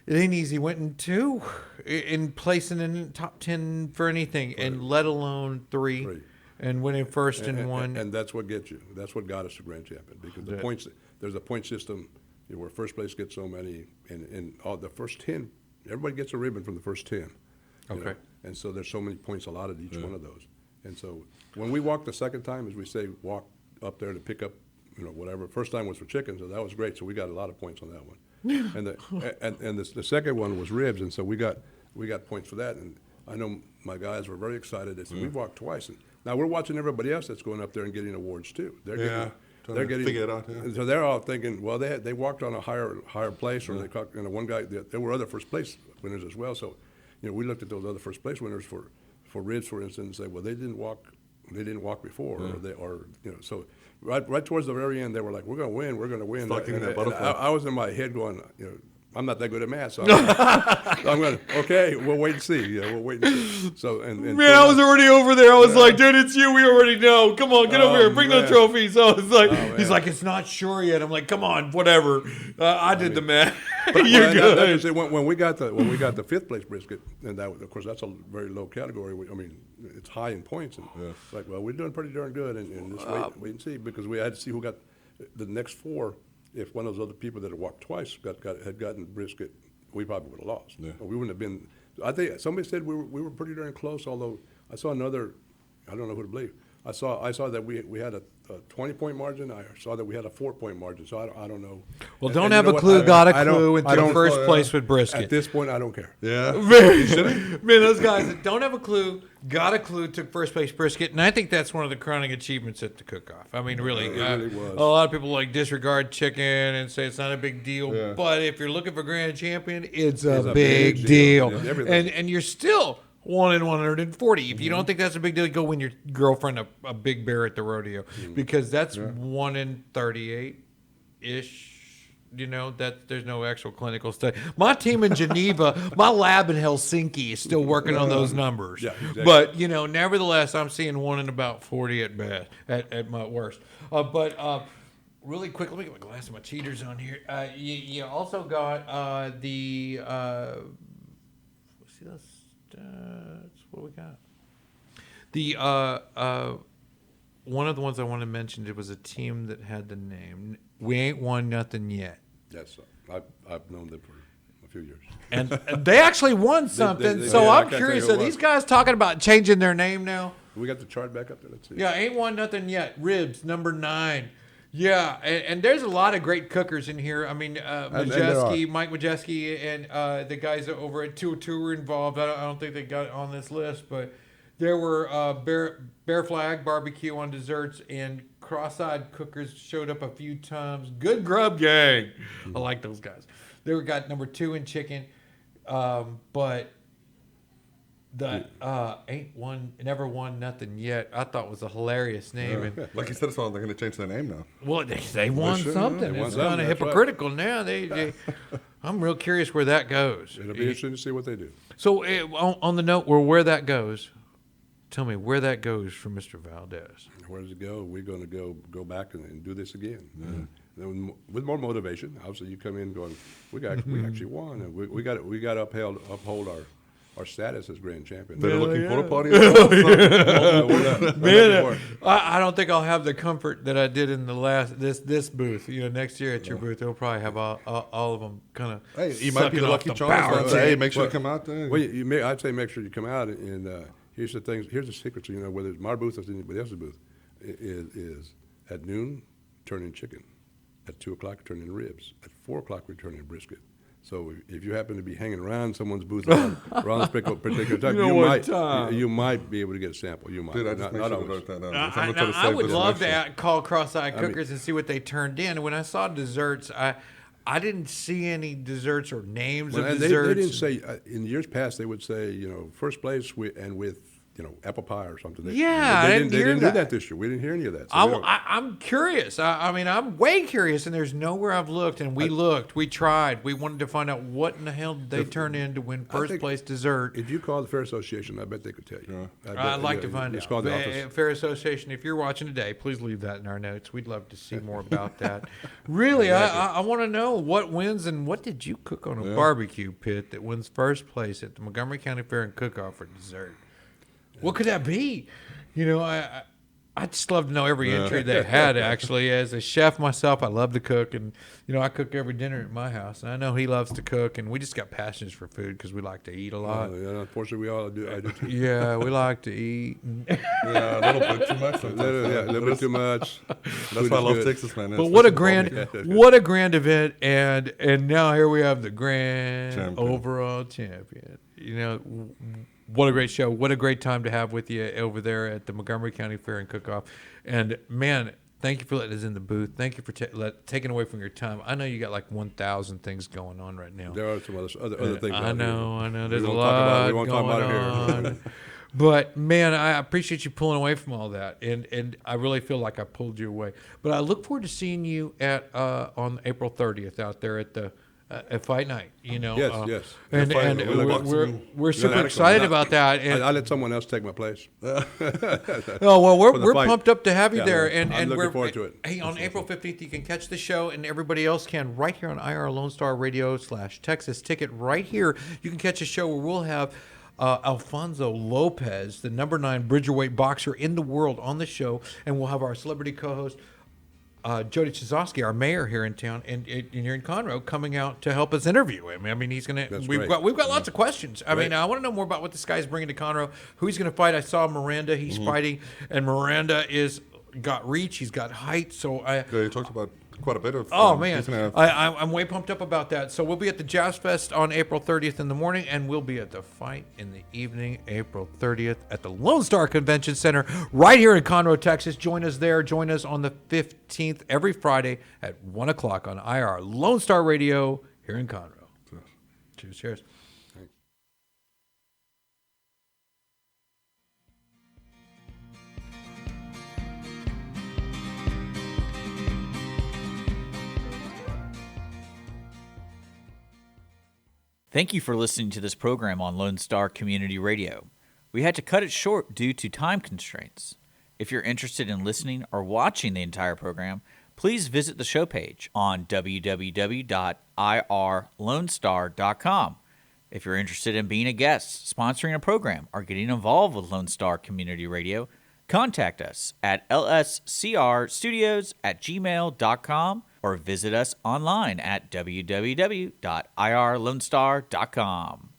ain't easy. Went in 2 in placing in top 10 for anything, and let alone 3, and winning first in 1. And that's what gets you. That's what got us to grand champion because the points. There's a point system where first place gets so many, and all the first 10, everybody gets a ribbon from the first 10. you know, Okay. And so there's so many points allotted each one of those. And so when we walked the second time, as we say, walk up there to pick up, whatever. First time was for chicken, so that was great. So we got a lot of points on that one. And the second one was ribs, and so we got points for that. And I know my guys were very excited. They said we walked twice, and now we're watching everybody else that's going up there and getting awards too. They're getting figure it out, yeah. and so they're all thinking, well, they walked on a higher place, or they caught, one guy. There were other first place winners as well. So, we looked at those other first place winners for ribs, for instance, and say, well, they didn't walk before, so right towards the very end, they were like, we're going to win. Start giving that And butterfly. I was in my head going, I'm not that good at math, so I'm going, okay, we'll wait and see. We'll wait and see. So, and Man, I was already over there. I was like, dude, it's you. We already know. Come on, get over here. Bring the man. trophy. So it's like, man. he's like, it's not sure yet. I'm like, come on, whatever. I did the math. You're Well, good. that is it. When we got the 5th place brisket, and that, of course, that's a very low category. It's high in points, and it's like, well, we're doing pretty darn good, and just wait and see, because we had to see who got the next 4. If one of those other people that had walked twice had gotten brisket, we probably would have lost. Yeah. Or we wouldn't have been. I think somebody said we were pretty darn close. Although I saw another, I don't know who to believe. I saw that we had a 20-point margin. I saw that we had a 4-point margin. So I don't know. Well, And don't you have know a what? clue, got a I don't- clue, I and don't- took first place with At brisket. this point, I don't care. Yeah. Man, those guys that don't have a clue, got a clue, took first place brisket, and I think that's one of the crowning achievements at the cook-off. I mean, really, It really was. a lot of people disregard chicken and say it's not a big deal, Yeah. but if you're looking for grand champion, it's a big deal. Yeah, everything. And you're still 1 in 140. If you don't think that's a big deal, go win your girlfriend a big bear at the rodeo, because that's 1 in 38 ish. That there's no actual clinical study. My team in Geneva, my lab in Helsinki is still working on those numbers. Yeah, exactly. But nevertheless, I'm seeing 1 in about 40 at best, at my worst. But really quick, let me get my glass of my cheaters on here. You also got the. Let's see, that's what we got. The one of the ones I wanted to mention, it was a team that had the name. We ain't won nothing yet. Yes, I've known them for a few years. And they actually won something. they So did. I I'm can't curious. tell you Are who it these was. guys talking about changing their name now? We got the chart back up there. Let's see. Yeah, ain't won nothing yet. Ribs, number 9. Yeah, and there's a lot of great cookers in here. I mean, there are. Majeski, Mike Majeski, and the guys over at 202 were involved. I don't think they got on this list, but there were Bear Flag Barbecue on desserts, and Cross-Eyed Cookers showed up a few times. Good grub gang. I like those guys. They got number 2 in chicken, but the never won nothing yet. I thought was a hilarious name. And, Like you said, it's all they're going to change their name now. well, they won sure, something. they won It's something, kind of that's right. hypocritical now. I'm real curious where that goes. It'll be interesting to see what they do. So on the note where that goes, tell me where that goes for Mr. Valdez. Where does it go? We're going to go back and do this again. With more motivation. Obviously, you come in going, we actually won, and we got to uphold our status as grand champion. Better looking porta potty. Man, I don't think I'll have the comfort that I did in the last this booth. Next year at your booth, they'll probably have all of them kind of. Hey, you might be the lucky charm. Hey, make sure you come out there. Well, I'd say make sure you come out, and here's the things. Here's the secret. Whether it's my booth or anybody else's booth, is at noon, turn in chicken. At 2 o'clock, turn in ribs. At 4 o'clock, we turn in brisket. So if you happen to be hanging around someone's booth around this particular time, you might be able to get a sample. You might. Dude, I just make not sure to always. write that down. I would love to call Cross-Eyed Cookers and see what they turned in. And when I saw desserts, I didn't see any desserts or names of desserts. They didn't say in years past. They would say first place with apple pie or something. They didn't do that this year. We didn't hear any of that. So I'm curious. I'm way curious, and there's nowhere I've looked. And we tried. We wanted to find out what in the hell did they turn in to win first place dessert. If you call the Fair Association, I bet they could tell you. I'd like to find out. It's called the office. Fair Association, if you're watching today, please leave that in our notes. We'd love to see more about that. Really, I want to know what wins and what did you cook on a barbecue pit that wins first place at the Montgomery County Fair and Cook-Off for dessert? What could that be? I just love to know every entry they had, actually. As a chef myself, I love to cook. And, I cook every dinner at my house. And I know he loves to cook. And we just got passions for food because we like to eat a lot. Unfortunately, we all do. I do too. Yeah, we like to eat. Yeah, a little bit too much. A little bit too much. That's why I love Texas, man. But what a grand event. And now here we have the grand overall champion. What a great show. What a great time to have with you over there at the Montgomery County Fair and Cook-Off. And, man, thank you for letting us in the booth. Thank you for taking away from your time. I know you got like 1,000 things going on right now. There are some other things. I know. There's a lot going on. But, man, I appreciate you pulling away from all that. And I really feel like I pulled you away. But I look forward to seeing you on April 30th out there at the at Fight Night, Yes. And we're super excited about that. And I let someone else take my place. We're pumped up to have you there. And I'm looking we're forward to it. Hey, on April 15th, you can catch the show, and everybody else can right here on IR Lone Star Radio /TexasTicket. Right here, you can catch a show where we'll have Alfonso Lopez, the number 9 Bridgerweight boxer in the world, on the show, and we'll have our celebrity co-host Jody Chizowski, our mayor here in town, and here in Conroe, coming out to help us interview him. I mean, he's gonna. We've got lots of questions. I mean, I want to know more about what this guy's bringing to Conroe. Who he's going to fight? I saw Miranda. He's fighting, and Miranda got reach. He's got height. So you talked about quite a bit of. Oh man, I'm way pumped up about that. So we'll be at the Jazz Fest on April 30th in the morning, and we'll be at the fight in the evening, April 30th at the Lone Star Convention Center right here in Conroe, Texas. Join us there. Join us on the 15th every Friday at 1 o'clock on IR Lone Star Radio here in Conroe. Cheers. Thank you for listening to this program on Lone Star Community Radio. We had to cut it short due to time constraints. If you're interested in listening or watching the entire program, please visit the show page on www.irlonestar.com. If you're interested in being a guest, sponsoring a program, or getting involved with Lone Star Community Radio, contact us at lscrstudios@gmail.com or visit us online at www.irlonestar.com.